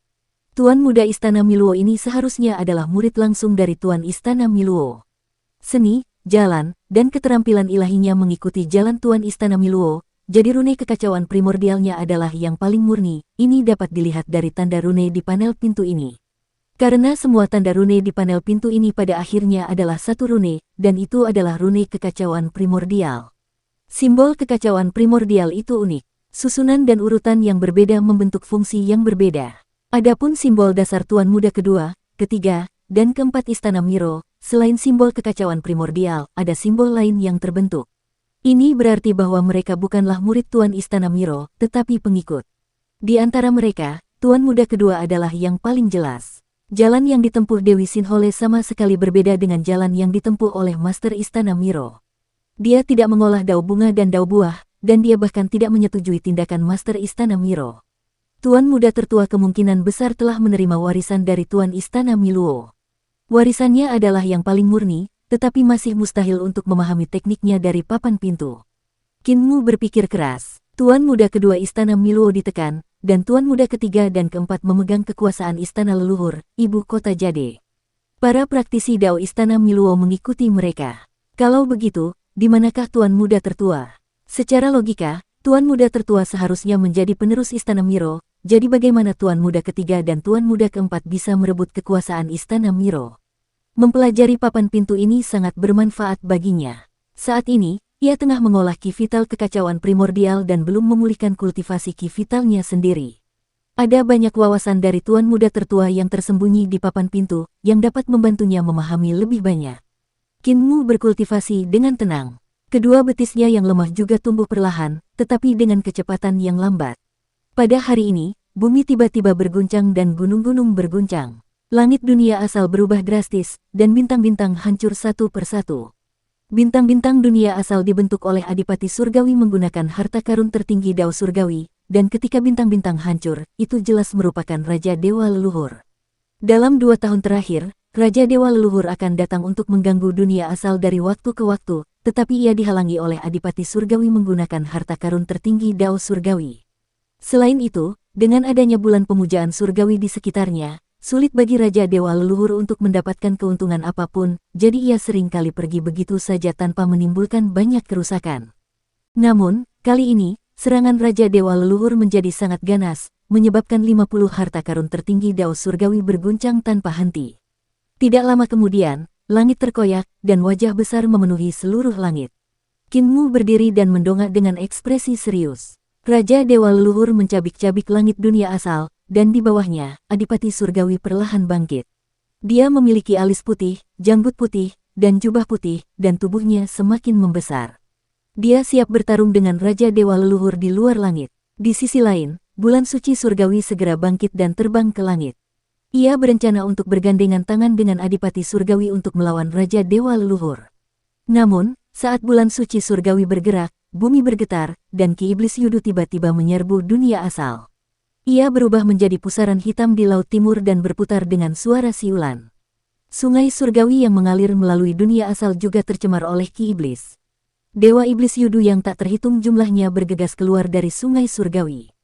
Tuan Muda Istana Miluo ini seharusnya adalah murid langsung dari Tuan Istana Miluo. Seni, jalan, dan keterampilan ilahinya mengikuti jalan Tuan Istana Miluo, jadi rune kekacauan primordialnya adalah yang paling murni. Ini dapat dilihat dari tanda rune di panel pintu ini. Karena semua tanda rune di panel pintu ini pada akhirnya adalah satu rune, dan itu adalah rune kekacauan primordial. Simbol kekacauan primordial itu unik. Susunan dan urutan yang berbeda membentuk fungsi yang berbeda. Adapun simbol dasar Tuan Muda kedua, ketiga, dan keempat Istana Miro, selain simbol kekacauan primordial, ada simbol lain yang terbentuk. Ini berarti bahwa mereka bukanlah murid Tuan Istana Miro, tetapi pengikut. Di antara mereka, Tuan Muda kedua adalah yang paling jelas. Jalan yang ditempuh Dewi Sinhole sama sekali berbeda dengan jalan yang ditempuh oleh Master Istana Miro. Dia tidak mengolah dao bunga dan dao buah, dan dia bahkan tidak menyetujui tindakan Master Istana Miro. Tuan Muda tertua kemungkinan besar telah menerima warisan dari Tuan Istana Miluo. Warisannya adalah yang paling murni, tetapi masih mustahil untuk memahami tekniknya dari papan pintu. Kinmu berpikir keras. Tuan Muda kedua Istana Miluo ditekan, dan Tuan Muda ketiga dan keempat memegang kekuasaan Istana Leluhur, Ibu Kota Jade. Para praktisi dao Istana Miluo mengikuti mereka. Kalau begitu, di manakah Tuan Muda tertua? Secara logika, Tuan Muda tertua seharusnya menjadi penerus Istana Miro, jadi bagaimana Tuan Muda ketiga dan Tuan Muda keempat bisa merebut kekuasaan Istana Miro? Mempelajari papan pintu ini sangat bermanfaat baginya. Saat ini, ia tengah mengolah ki vital kekacauan primordial dan belum memulihkan kultivasi ki vitalnya sendiri. Ada banyak wawasan dari Tuan Muda tertua yang tersembunyi di papan pintu, yang dapat membantunya memahami lebih banyak. Kinmu berkultivasi dengan tenang. Kedua betisnya yang lemah juga tumbuh perlahan, tetapi dengan kecepatan yang lambat. Pada hari ini, bumi tiba-tiba berguncang dan gunung-gunung berguncang. Langit dunia asal berubah drastis, dan bintang-bintang hancur satu persatu. Bintang-bintang dunia asal dibentuk oleh Adipati Surgawi menggunakan harta karun tertinggi Dao Surgawi, dan ketika bintang-bintang hancur, itu jelas merupakan Raja Dewa Leluhur. Dalam 2 tahun terakhir, Raja Dewa Leluhur akan datang untuk mengganggu dunia asal dari waktu ke waktu, tetapi ia dihalangi oleh Adipati Surgawi menggunakan harta karun tertinggi Dao Surgawi. Selain itu, dengan adanya bulan pemujaan surgawi di sekitarnya, sulit bagi Raja Dewa Leluhur untuk mendapatkan keuntungan apapun, jadi ia sering kali pergi begitu saja tanpa menimbulkan banyak kerusakan. Namun, kali ini, serangan Raja Dewa Leluhur menjadi sangat ganas, menyebabkan 50 harta karun tertinggi Dao Surgawi berguncang tanpa henti. Tidak lama kemudian, langit terkoyak, dan wajah besar memenuhi seluruh langit. Kinmu berdiri dan mendongak dengan ekspresi serius. Raja Dewa Leluhur mencabik-cabik langit dunia asal, dan di bawahnya, Adipati Surgawi perlahan bangkit. Dia memiliki alis putih, janggut putih, dan jubah putih, dan tubuhnya semakin membesar. Dia siap bertarung dengan Raja Dewa Leluhur di luar langit. Di sisi lain, bulan suci surgawi segera bangkit dan terbang ke langit. Ia berencana untuk bergandengan tangan dengan Adipati Surgawi untuk melawan Raja Dewa Leluhur. Namun, saat bulan suci surgawi bergerak, bumi bergetar, dan Ki Iblis Yudu tiba-tiba menyerbu dunia asal. Ia berubah menjadi pusaran hitam di laut timur dan berputar dengan suara siulan. Sungai surgawi yang mengalir melalui dunia asal juga tercemar oleh Ki Iblis. Dewa Iblis Yudu yang tak terhitung jumlahnya bergegas keluar dari sungai surgawi.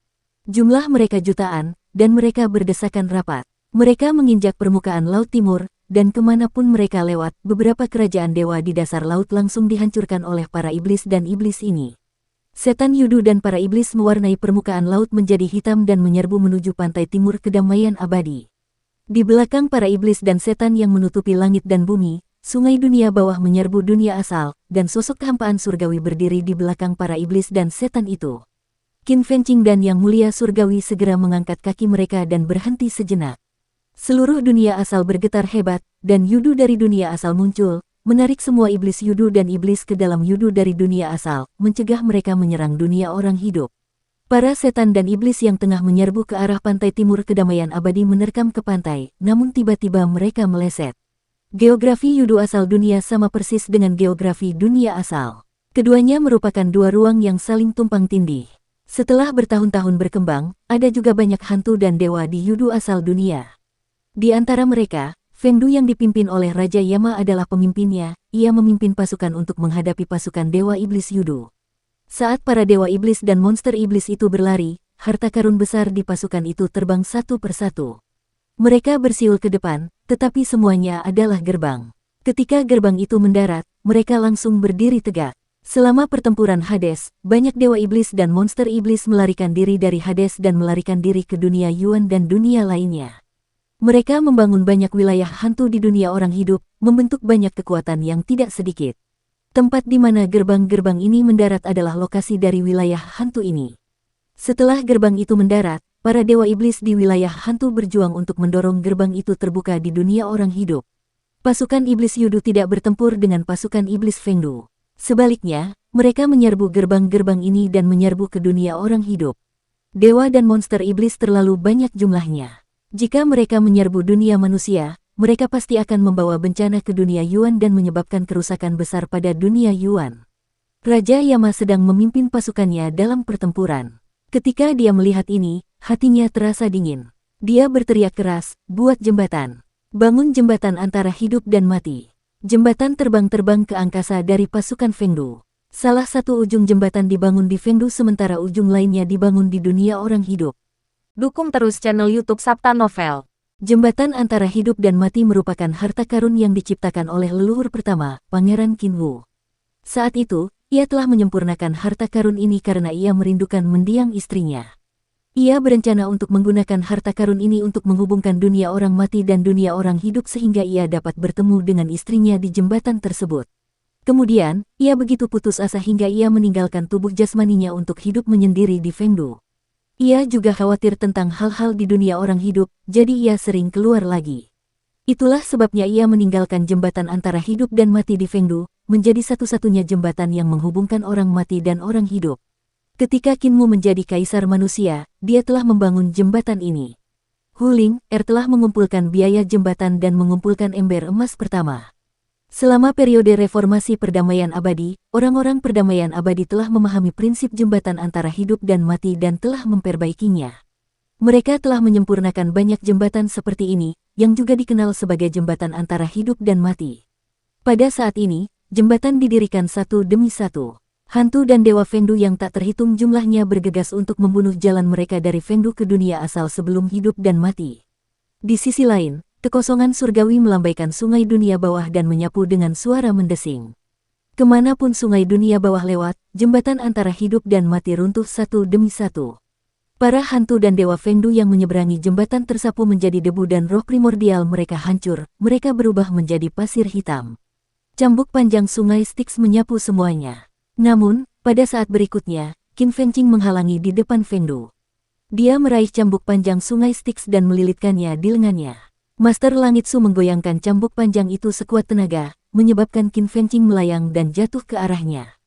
Jumlah mereka jutaan, dan mereka berdesakan rapat. Mereka menginjak permukaan laut timur, dan kemanapun mereka lewat, beberapa kerajaan dewa di dasar laut langsung dihancurkan oleh para iblis dan iblis ini. Setan Yudu dan para iblis mewarnai permukaan laut menjadi hitam dan menyerbu menuju pantai timur kedamaian abadi. Di belakang para iblis dan setan yang menutupi langit dan bumi, sungai dunia bawah menyerbu dunia asal, dan sosok kehampaan surgawi berdiri di belakang para iblis dan setan itu. Qin Fengqing dan Yang Mulia Surgawi segera mengangkat kaki mereka dan berhenti sejenak. Seluruh dunia asal bergetar hebat, dan Yudu dari dunia asal muncul, menarik semua iblis Yudu dan iblis ke dalam Yudu dari dunia asal, mencegah mereka menyerang dunia orang hidup. Para setan dan iblis yang tengah menyerbu ke arah pantai timur kedamaian abadi menerkam ke pantai, namun tiba-tiba mereka meleset. Geografi Yudu asal dunia sama persis dengan geografi dunia asal. Keduanya merupakan dua ruang yang saling tumpang tindih. Setelah bertahun-tahun berkembang, ada juga banyak hantu dan dewa di Yudu asal dunia. Di antara mereka, Fengdu yang dipimpin oleh Raja Yama adalah pemimpinnya. Ia memimpin pasukan untuk menghadapi pasukan dewa iblis Yudu. Saat para dewa iblis dan monster iblis itu berlari, harta karun besar di pasukan itu terbang satu persatu. Mereka bersiul ke depan, tetapi semuanya adalah gerbang. Ketika gerbang itu mendarat, mereka langsung berdiri tegak. Selama pertempuran Hades, banyak dewa iblis dan monster iblis melarikan diri dari Hades dan melarikan diri ke dunia Yuan dan dunia lainnya. Mereka membangun banyak wilayah hantu di dunia orang hidup, membentuk banyak kekuatan yang tidak sedikit. Tempat di mana gerbang-gerbang ini mendarat adalah lokasi dari wilayah hantu ini. Setelah gerbang itu mendarat, para dewa iblis di wilayah hantu berjuang untuk mendorong gerbang itu terbuka di dunia orang hidup. Pasukan iblis Yudu tidak bertempur dengan pasukan iblis Fengdu. Sebaliknya, mereka menyerbu gerbang-gerbang ini dan menyerbu ke dunia orang hidup. Dewa dan monster iblis terlalu banyak jumlahnya. Jika mereka menyerbu dunia manusia, mereka pasti akan membawa bencana ke dunia Yuan dan menyebabkan kerusakan besar pada dunia Yuan. Raja Yama sedang memimpin pasukannya dalam pertempuran. Ketika dia melihat ini, hatinya terasa dingin. Dia berteriak keras, "Buat jembatan. Bangun jembatan antara hidup dan mati." Jembatan terbang-terbang ke angkasa dari pasukan Fengdu. Salah satu ujung jembatan dibangun di Fengdu sementara ujung lainnya dibangun di dunia orang hidup. Dukung terus channel YouTube Sabta Novel. Jembatan antara hidup dan mati merupakan harta karun yang diciptakan oleh leluhur pertama, Pangeran Qin Wu. Saat itu, ia telah menyempurnakan harta karun ini karena ia merindukan mendiang istrinya. Ia berencana untuk menggunakan harta karun ini untuk menghubungkan dunia orang mati dan dunia orang hidup sehingga ia dapat bertemu dengan istrinya di jembatan tersebut. Kemudian, ia begitu putus asa hingga ia meninggalkan tubuh jasmaninya untuk hidup menyendiri di Fengdu. Ia juga khawatir tentang hal-hal di dunia orang hidup, jadi ia sering keluar lagi. Itulah sebabnya ia meninggalkan jembatan antara hidup dan mati di Fengdu, menjadi satu-satunya jembatan yang menghubungkan orang mati dan orang hidup. Ketika Qin Mu menjadi kaisar manusia, dia telah membangun jembatan ini. Hu Ling telah mengumpulkan biaya jembatan dan mengumpulkan ember emas pertama. Selama periode reformasi perdamaian abadi, orang-orang perdamaian abadi telah memahami prinsip jembatan antara hidup dan mati dan telah memperbaikinya. Mereka telah menyempurnakan banyak jembatan seperti ini, yang juga dikenal sebagai jembatan antara hidup dan mati. Pada saat ini, jembatan didirikan satu demi satu. Hantu dan dewa Fengdu yang tak terhitung jumlahnya bergegas untuk membunuh jalan mereka dari Fengdu ke dunia asal sebelum hidup dan mati. Di sisi lain, kekosongan surgawi melambaikan sungai dunia bawah dan menyapu dengan suara mendesing. Kemanapun sungai dunia bawah lewat, jembatan antara hidup dan mati runtuh satu demi satu. Para hantu dan dewa Fengdu yang menyeberangi jembatan tersapu menjadi debu dan roh primordial mereka hancur, mereka berubah menjadi pasir hitam. Cambuk panjang sungai Styx menyapu semuanya. Namun, pada saat berikutnya, Qin Fengqing menghalangi di depan Fengdu. Dia meraih cambuk panjang sungai Styx dan melilitkannya di lengannya. Master Langit Su menggoyangkan cambuk panjang itu sekuat tenaga, menyebabkan Qin Fengqing melayang dan jatuh ke arahnya.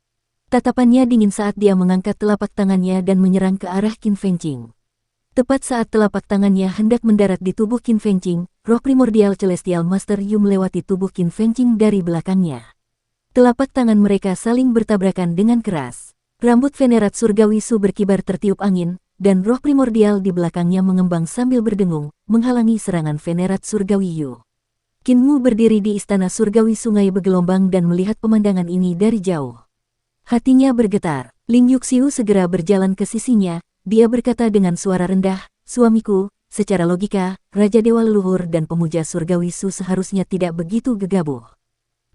Tatapannya dingin saat dia mengangkat telapak tangannya dan menyerang ke arah Qin Fengqing. Tepat saat telapak tangannya hendak mendarat di tubuh Qin Fengqing, roh primordial Celestial Master Yu melewati tubuh Qin Fengqing dari belakangnya. Telapak tangan mereka saling bertabrakan dengan keras. Rambut Venerat Surgawi Su berkibar tertiup angin, dan roh primordial di belakangnya mengembang sambil berdengung, menghalangi serangan Venerat Surgawi Yu. Qin Mu berdiri di istana Surgawi Sungai bergelombang dan melihat pemandangan ini dari jauh. Hatinya bergetar. Ling Yuxiu segera berjalan ke sisinya, dia berkata dengan suara rendah, "Suamiku, secara logika, Raja Dewa Leluhur dan pemuja Surgawi Su seharusnya tidak begitu gegabah.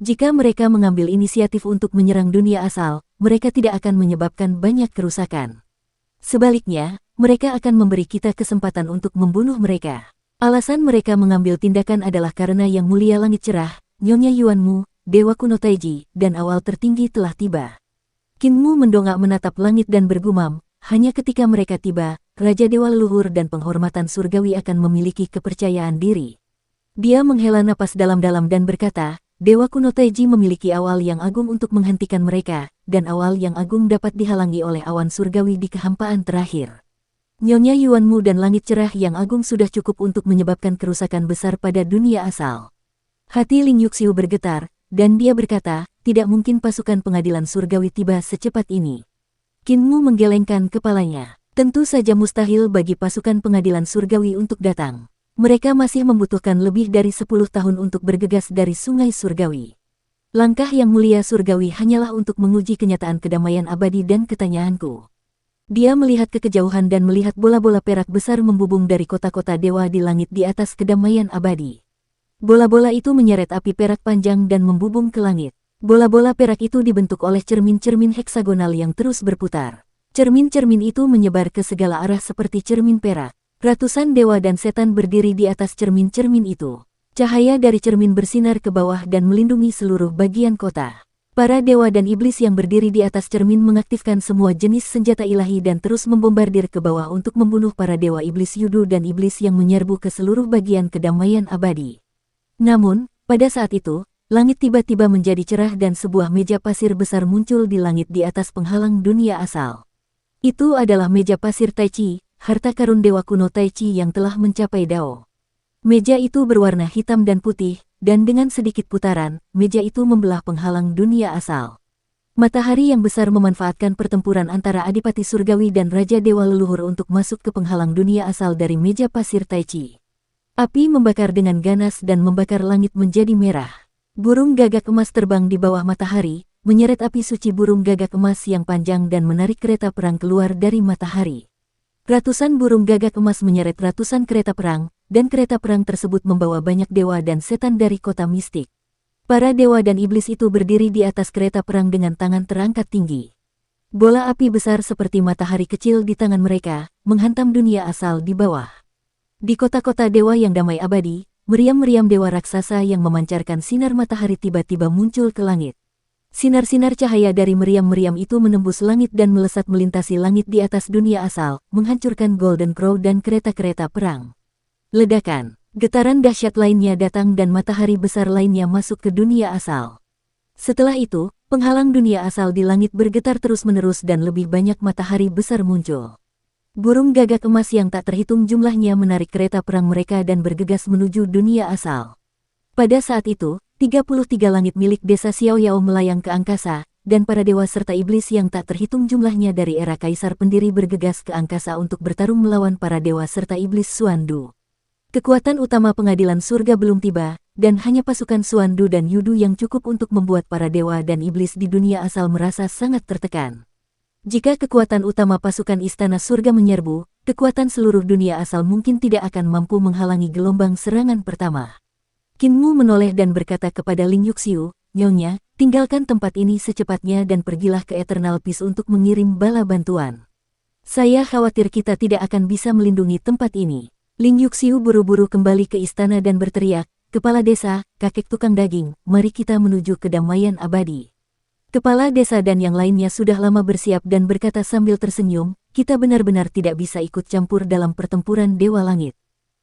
Jika mereka mengambil inisiatif untuk menyerang dunia asal, mereka tidak akan menyebabkan banyak kerusakan. Sebaliknya, mereka akan memberi kita kesempatan untuk membunuh mereka. Alasan mereka mengambil tindakan adalah karena Yang Mulia Langit Cerah, Nyonya Yuanmu, Dewa Kuno Taiji, dan awal tertinggi telah tiba. Qin Mu mendongak menatap langit dan bergumam, hanya ketika mereka tiba, Raja Dewa Leluhur dan penghormatan surgawi akan memiliki kepercayaan diri. Dia menghela napas dalam-dalam dan berkata, Dewa Kuno Taiji memiliki awal yang agung untuk menghentikan mereka, dan awal yang agung dapat dihalangi oleh awan surgawi di kehampaan terakhir. Nyonya Yuanmu dan langit cerah yang agung sudah cukup untuk menyebabkan kerusakan besar pada dunia asal. Hati Ling Yuxiu bergetar, dan dia berkata, tidak mungkin pasukan pengadilan surgawi tiba secepat ini. Qin Mu menggelengkan kepalanya. Tentu saja mustahil bagi pasukan pengadilan surgawi untuk datang. Mereka masih membutuhkan lebih dari 10 tahun untuk bergegas dari sungai surgawi. Langkah yang mulia surgawi hanyalah untuk menguji kenyataan kedamaian abadi dan ketanyaanku. Dia melihat ke kejauhan dan melihat bola-bola perak besar membubung dari kota-kota dewa di langit di atas kedamaian abadi. Bola-bola itu menyeret api perak panjang dan membubung ke langit. Bola-bola perak itu dibentuk oleh cermin-cermin heksagonal yang terus berputar. Cermin-cermin itu menyebar ke segala arah seperti cermin perak. Ratusan dewa dan setan berdiri di atas cermin-cermin itu. Cahaya dari cermin bersinar ke bawah dan melindungi seluruh bagian kota. Para dewa dan iblis yang berdiri di atas cermin mengaktifkan semua jenis senjata ilahi dan terus membombardir ke bawah untuk membunuh para dewa iblis Yudu dan iblis yang menyerbu ke seluruh bagian kedamaian abadi. Namun, pada saat itu, langit tiba-tiba menjadi cerah dan sebuah meja pasir besar muncul di langit di atas penghalang dunia asal. Itu adalah meja pasir Taichi, harta karun Dewa Kuno Taichi yang telah mencapai Dao. Meja itu berwarna hitam dan putih, dan dengan sedikit putaran, meja itu membelah penghalang dunia asal. Matahari yang besar memanfaatkan pertempuran antara Adipati Surgawi dan Raja Dewa Leluhur untuk masuk ke penghalang dunia asal dari meja pasir Taichi. Api membakar dengan ganas dan membakar langit menjadi merah. Burung gagak emas terbang di bawah matahari, menyeret api suci burung gagak emas yang panjang dan menarik kereta perang keluar dari matahari. Ratusan burung gagak emas menyeret ratusan kereta perang, dan kereta perang tersebut membawa banyak dewa dan setan dari kota mistik. Para dewa dan iblis itu berdiri di atas kereta perang dengan tangan terangkat tinggi. Bola api besar seperti matahari kecil di tangan mereka, menghantam dunia asal di bawah. Di kota-kota dewa yang damai abadi, meriam-meriam dewa raksasa yang memancarkan sinar matahari tiba-tiba muncul ke langit. Sinar-sinar cahaya dari meriam-meriam itu menembus langit dan melesat melintasi langit di atas dunia asal, menghancurkan Golden Crow dan kereta-kereta perang. Ledakan, getaran dahsyat lainnya datang dan matahari besar lainnya masuk ke dunia asal. Setelah itu, penghalang dunia asal di langit bergetar terus-menerus dan lebih banyak matahari besar muncul. Burung gagak emas yang tak terhitung jumlahnya menarik kereta perang mereka dan bergegas menuju dunia asal. Pada saat itu, 33 langit milik desa Xiao Yao melayang ke angkasa, dan para dewa serta iblis yang tak terhitung jumlahnya dari era kaisar pendiri bergegas ke angkasa untuk bertarung melawan para dewa serta iblis Xuandu. Kekuatan utama pengadilan surga belum tiba, dan hanya pasukan Xuandu dan Yudu yang cukup untuk membuat para dewa dan iblis di dunia asal merasa sangat tertekan. Jika kekuatan utama pasukan istana surga menyerbu, kekuatan seluruh dunia asal mungkin tidak akan mampu menghalangi gelombang serangan pertama. Qin Mu menoleh dan berkata kepada Ling Yuxiu, Nyonya, tinggalkan tempat ini secepatnya dan pergilah ke Eternal Peace untuk mengirim bala bantuan. Saya khawatir kita tidak akan bisa melindungi tempat ini. Ling Yuxiu buru-buru kembali ke istana dan berteriak, Kepala desa, kakek tukang daging, mari kita menuju kedamaian abadi. Kepala desa dan yang lainnya sudah lama bersiap dan berkata sambil tersenyum, kita benar-benar tidak bisa ikut campur dalam pertempuran Dewa Langit.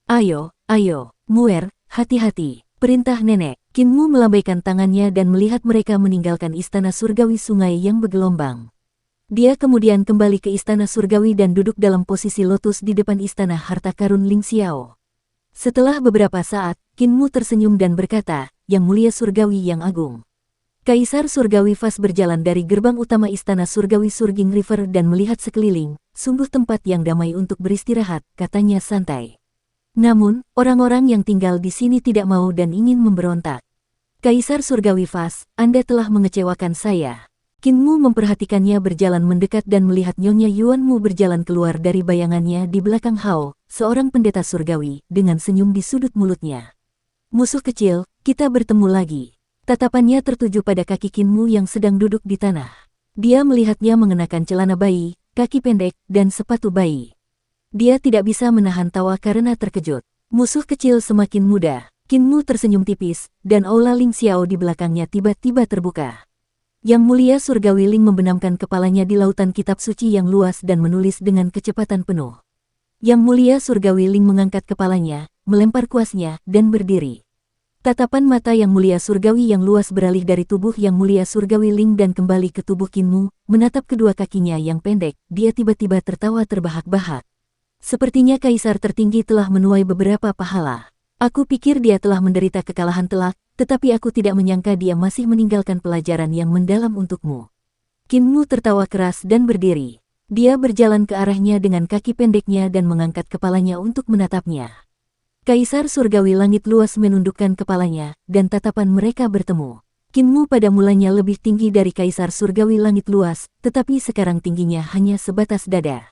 Ayo, ayo, Muer, hati-hati, perintah nenek. Qin Mu melambaikan tangannya dan melihat mereka meninggalkan istana surgawi sungai yang bergelombang. Dia kemudian kembali ke istana surgawi dan duduk dalam posisi lotus di depan istana harta karun Ling Xiao. Setelah beberapa saat, Qin Mu tersenyum dan berkata, Yang Mulia Surgawi yang Agung. Kaisar Surgawi Fas berjalan dari gerbang utama istana Surgawi Surging River dan melihat sekeliling, sungguh tempat yang damai untuk beristirahat, katanya santai. Namun, orang-orang yang tinggal di sini tidak mau dan ingin memberontak. Kaisar Surgawi Fas, Anda telah mengecewakan saya. Qin Mu memperhatikannya berjalan mendekat dan melihat Nyonya Yuanmu berjalan keluar dari bayangannya di belakang Hao, seorang pendeta surgawi, dengan senyum di sudut mulutnya. Musuh kecil, kita bertemu lagi. Tatapannya tertuju pada kaki Qin Mu yang sedang duduk di tanah. Dia melihatnya mengenakan celana bayi, kaki pendek, dan sepatu bayi. Dia tidak bisa menahan tawa karena terkejut. Musuh kecil semakin muda. Qin Mu tersenyum tipis, dan aula Ling Xiao di belakangnya tiba-tiba terbuka. Yang Mulia Surgawi Ling membenamkan kepalanya di lautan kitab suci yang luas dan menulis dengan kecepatan penuh. Yang Mulia Surgawi Ling mengangkat kepalanya, melempar kuasnya, dan berdiri. Tatapan mata Yang Mulia Surgawi yang luas beralih dari tubuh Yang Mulia Surgawi Ling dan kembali ke tubuh Qin Mu, menatap kedua kakinya yang pendek, dia tiba-tiba tertawa terbahak-bahak. Sepertinya kaisar tertinggi telah menuai beberapa pahala. Aku pikir dia telah menderita kekalahan telak, tetapi aku tidak menyangka dia masih meninggalkan pelajaran yang mendalam untukmu. Qin Mu tertawa keras dan berdiri. Dia berjalan ke arahnya dengan kaki pendeknya dan mengangkat kepalanya untuk menatapnya. Kaisar Surgawi Langit Luas menundukkan kepalanya, dan tatapan mereka bertemu. Qin Mu pada mulanya lebih tinggi dari Kaisar Surgawi Langit Luas, tetapi sekarang tingginya hanya sebatas dada.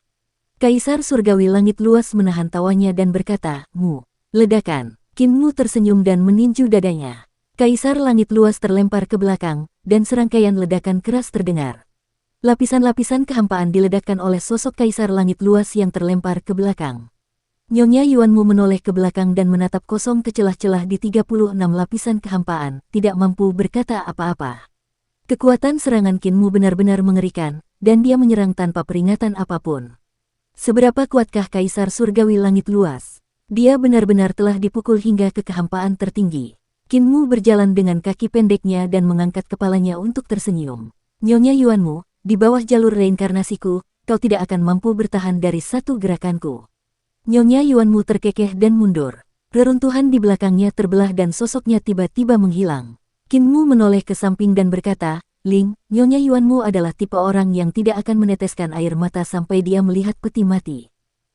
Kaisar Surgawi Langit Luas menahan tawanya dan berkata, "Mu." Ledakan. Qin Mu tersenyum dan meninju dadanya. Kaisar Langit Luas terlempar ke belakang, dan serangkaian ledakan keras terdengar. Lapisan-lapisan kehampaan diledakkan oleh sosok Kaisar Langit Luas yang terlempar ke belakang. Nyonya Yuanmu menoleh ke belakang dan menatap kosong ke celah-celah di 36 lapisan kehampaan, tidak mampu berkata apa-apa. Kekuatan serangan Qin Mu benar-benar mengerikan, dan dia menyerang tanpa peringatan apapun. Seberapa kuatkah Kaisar Surgawi Langit Luas? Dia benar-benar telah dipukul hingga ke kehampaan tertinggi. Qin Mu berjalan dengan kaki pendeknya dan mengangkat kepalanya untuk tersenyum. Nyonya Yuanmu, di bawah jalur reinkarnasiku, kau tidak akan mampu bertahan dari satu gerakanku. Nyonya Yuanmu terkekeh dan mundur. Reruntuhan di belakangnya terbelah dan sosoknya tiba-tiba menghilang. Qin Mu menoleh ke samping dan berkata, "Ling, Nyonya Yuanmu adalah tipe orang yang tidak akan meneteskan air mata sampai dia melihat peti mati.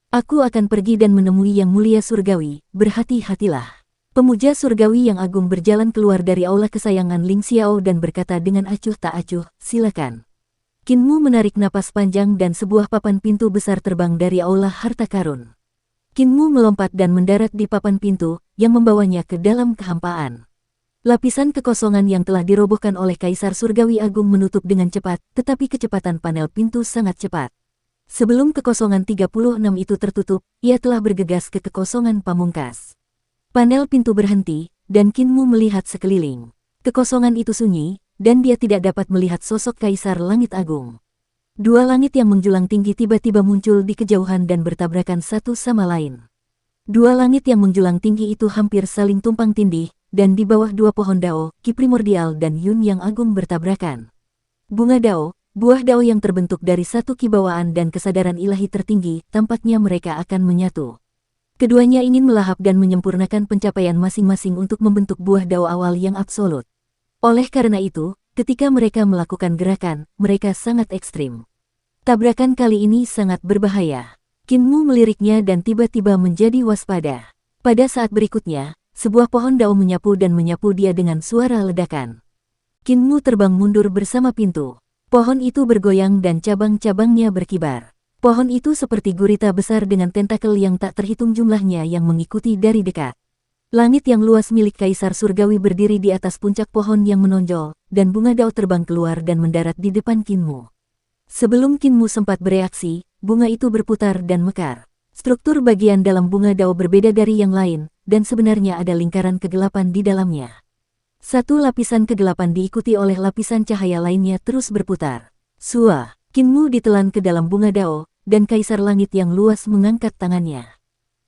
Aku akan pergi dan menemui Yang Mulia Surgawi, berhati-hatilah." Pemuja Surgawi yang agung berjalan keluar dari aula kesayangan Ling Xiao dan berkata dengan acuh tak acuh, "Silakan." Qin Mu menarik napas panjang dan sebuah papan pintu besar terbang dari aula harta karun. Qin Mu melompat dan mendarat di papan pintu, yang membawanya ke dalam kehampaan. Lapisan kekosongan yang telah dirobohkan oleh Kaisar Surgawi Agung menutup dengan cepat, tetapi kecepatan panel pintu sangat cepat. Sebelum kekosongan 36 itu tertutup, ia telah bergegas ke kekosongan pamungkas. Panel pintu berhenti, dan Qin Mu melihat sekeliling. Kekosongan itu sunyi, dan dia tidak dapat melihat sosok Kaisar Langit Agung. Dua langit yang menjulang tinggi tiba-tiba muncul di kejauhan dan bertabrakan satu sama lain. Dua langit yang menjulang tinggi itu hampir saling tumpang tindih, dan di bawah dua pohon Dao, Ki Primordial dan Yun yang agung bertabrakan. Bunga Dao, buah Dao yang terbentuk dari satu kibawaan dan kesadaran ilahi tertinggi, tampaknya mereka akan menyatu. Keduanya ingin melahap dan menyempurnakan pencapaian masing-masing untuk membentuk buah Dao awal yang absolut. Oleh karena itu, ketika mereka melakukan gerakan, mereka sangat ekstrim. Tabrakan kali ini sangat berbahaya. Qin Mu meliriknya dan tiba-tiba menjadi waspada. Pada saat berikutnya, sebuah pohon Dao menyapu dan menyapu dia dengan suara ledakan. Qin Mu terbang mundur bersama pintu. Pohon itu bergoyang dan cabang-cabangnya berkibar. Pohon itu seperti gurita besar dengan tentakel yang tak terhitung jumlahnya yang mengikuti dari dekat. Langit yang luas milik Kaisar Surgawi berdiri di atas puncak pohon yang menonjol, dan bunga Dao terbang keluar dan mendarat di depan Qin Mu. Sebelum Qin Mu sempat bereaksi, bunga itu berputar dan mekar. Struktur bagian dalam bunga Dao berbeda dari yang lain, dan sebenarnya ada lingkaran kegelapan di dalamnya. Satu lapisan kegelapan diikuti oleh lapisan cahaya lainnya terus berputar. Sua, Qin Mu ditelan ke dalam bunga Dao, dan Kaisar Langit yang luas mengangkat tangannya.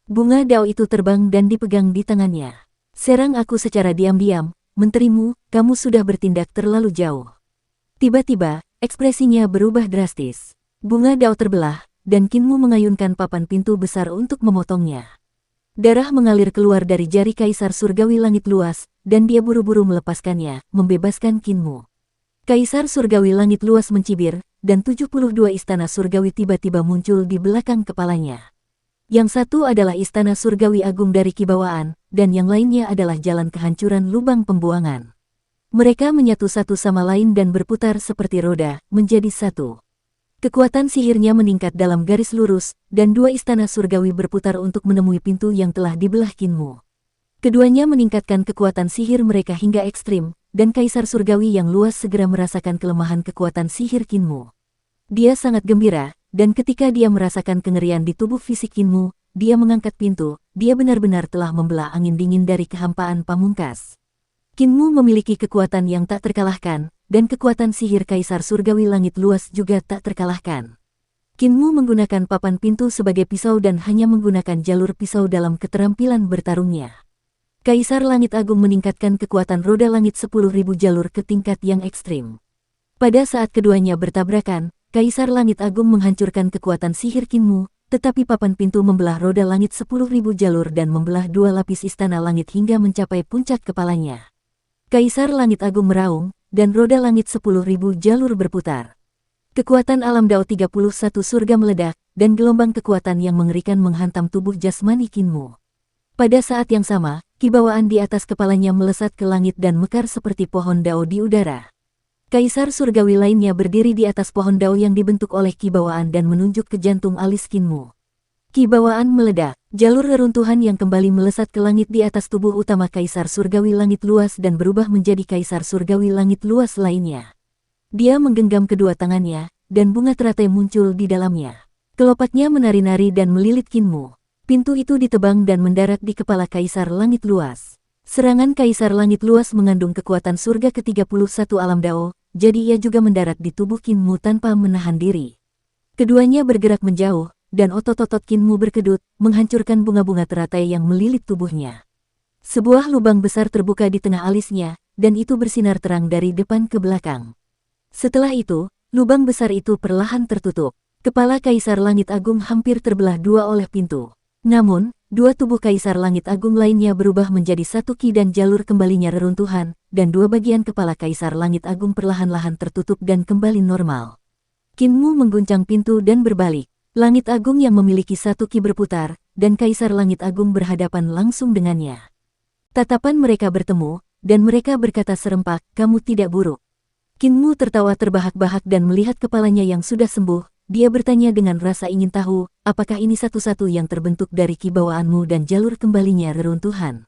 Bunga Dao itu terbang dan dipegang di tangannya. "Serang aku secara diam-diam, menterimu, kamu sudah bertindak terlalu jauh." Tiba-tiba, ekspresinya berubah drastis. Bunga Dao terbelah, dan Qin Mu mengayunkan papan pintu besar untuk memotongnya. Darah mengalir keluar dari jari Kaisar Surgawi Langit Luas, dan dia buru-buru melepaskannya, membebaskan Qin Mu. Kaisar Surgawi Langit Luas mencibir, dan 72 istana surgawi tiba-tiba muncul di belakang kepalanya. Yang satu adalah istana surgawi agung dari kibawaan, dan yang lainnya adalah jalan kehancuran lubang pembuangan. Mereka menyatu satu sama lain dan berputar seperti roda, menjadi satu. Kekuatan sihirnya meningkat dalam garis lurus, dan dua istana surgawi berputar untuk menemui pintu yang telah dibelah Qin Mu. Keduanya meningkatkan kekuatan sihir mereka hingga ekstrim, dan Kaisar Surgawi yang luas segera merasakan kelemahan kekuatan sihir Kinmu. Dia sangat gembira, dan ketika dia merasakan kengerian di tubuh fisik Kinmu, dia mengangkat pintu. Dia benar-benar telah membelah angin dingin dari kehampaan pamungkas. Kinmu memiliki kekuatan yang tak terkalahkan, dan kekuatan sihir Kaisar Surgawi Langit Luas juga tak terkalahkan. Kinmu menggunakan papan pintu sebagai pisau dan hanya menggunakan jalur pisau dalam keterampilan bertarungnya. Kaisar Langit Agung meningkatkan kekuatan roda langit 10.000 jalur ke tingkat yang ekstrim. Pada saat keduanya bertabrakan, Kaisar Langit Agung menghancurkan kekuatan sihir Kinmu, tetapi papan pintu membelah roda langit 10.000 jalur dan membelah dua lapis istana langit hingga mencapai puncak kepalanya. Kaisar Langit Agung meraung, dan roda langit 10.000 jalur berputar. Kekuatan alam Dao 31 surga meledak, dan gelombang kekuatan yang mengerikan menghantam tubuh jasmani Kinmu. Pada saat yang sama, kibawaan di atas kepalanya melesat ke langit dan mekar seperti pohon Dao di udara. Kaisar Surgawi lainnya berdiri di atas pohon Dao yang dibentuk oleh kibawaan dan menunjuk ke jantung alis Kinmu. Kibawaan meledak, jalur reruntuhan yang kembali melesat ke langit di atas tubuh utama Kaisar Surgawi Langit Luas dan berubah menjadi Kaisar Surgawi Langit Luas lainnya. Dia menggenggam kedua tangannya, dan bunga teratai muncul di dalamnya. Kelopaknya menari-nari dan melilit Kinmu. Pintu itu ditebang dan mendarat di kepala Kaisar Langit Luas. Serangan Kaisar Langit Luas mengandung kekuatan surga ke-31 alam Dao, jadi ia juga mendarat di tubuh Kinmu tanpa menahan diri. Keduanya bergerak menjauh, dan otot-otot Kinmu berkedut, menghancurkan bunga-bunga teratai yang melilit tubuhnya. Sebuah lubang besar terbuka di tengah alisnya, dan itu bersinar terang dari depan ke belakang. Setelah itu, lubang besar itu perlahan tertutup. Kepala Kaisar Langit Agung hampir terbelah dua oleh pintu. Namun, dua tubuh Kaisar Langit Agung lainnya berubah menjadi satu ki dan jalur kembalinya reruntuhan, dan dua bagian kepala Kaisar Langit Agung perlahan-lahan tertutup dan kembali normal. Kinmu mengguncang pintu dan berbalik. Langit Agung yang memiliki satu ki berputar, dan Kaisar Langit Agung berhadapan langsung dengannya. Tatapan mereka bertemu, dan mereka berkata serempak, "Kamu tidak buruk." Kinmu tertawa terbahak-bahak dan melihat kepalanya yang sudah sembuh. Dia bertanya dengan rasa ingin tahu, apakah ini satu-satu yang terbentuk dari kibawaanmu dan jalur kembalinya reruntuhan.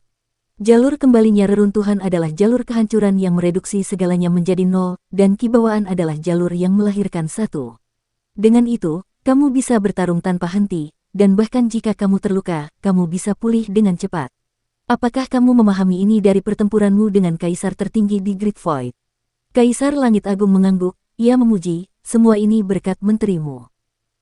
Jalur kembalinya reruntuhan adalah jalur kehancuran yang mereduksi segalanya menjadi nol, dan kibawaan adalah jalur yang melahirkan satu. Dengan itu, kamu bisa bertarung tanpa henti, dan bahkan jika kamu terluka, kamu bisa pulih dengan cepat. Apakah kamu memahami ini dari pertempuranmu dengan Kaisar tertinggi di Great Void? Kaisar Langit Agung mengangguk, ia memuji, semua ini berkat menterimu.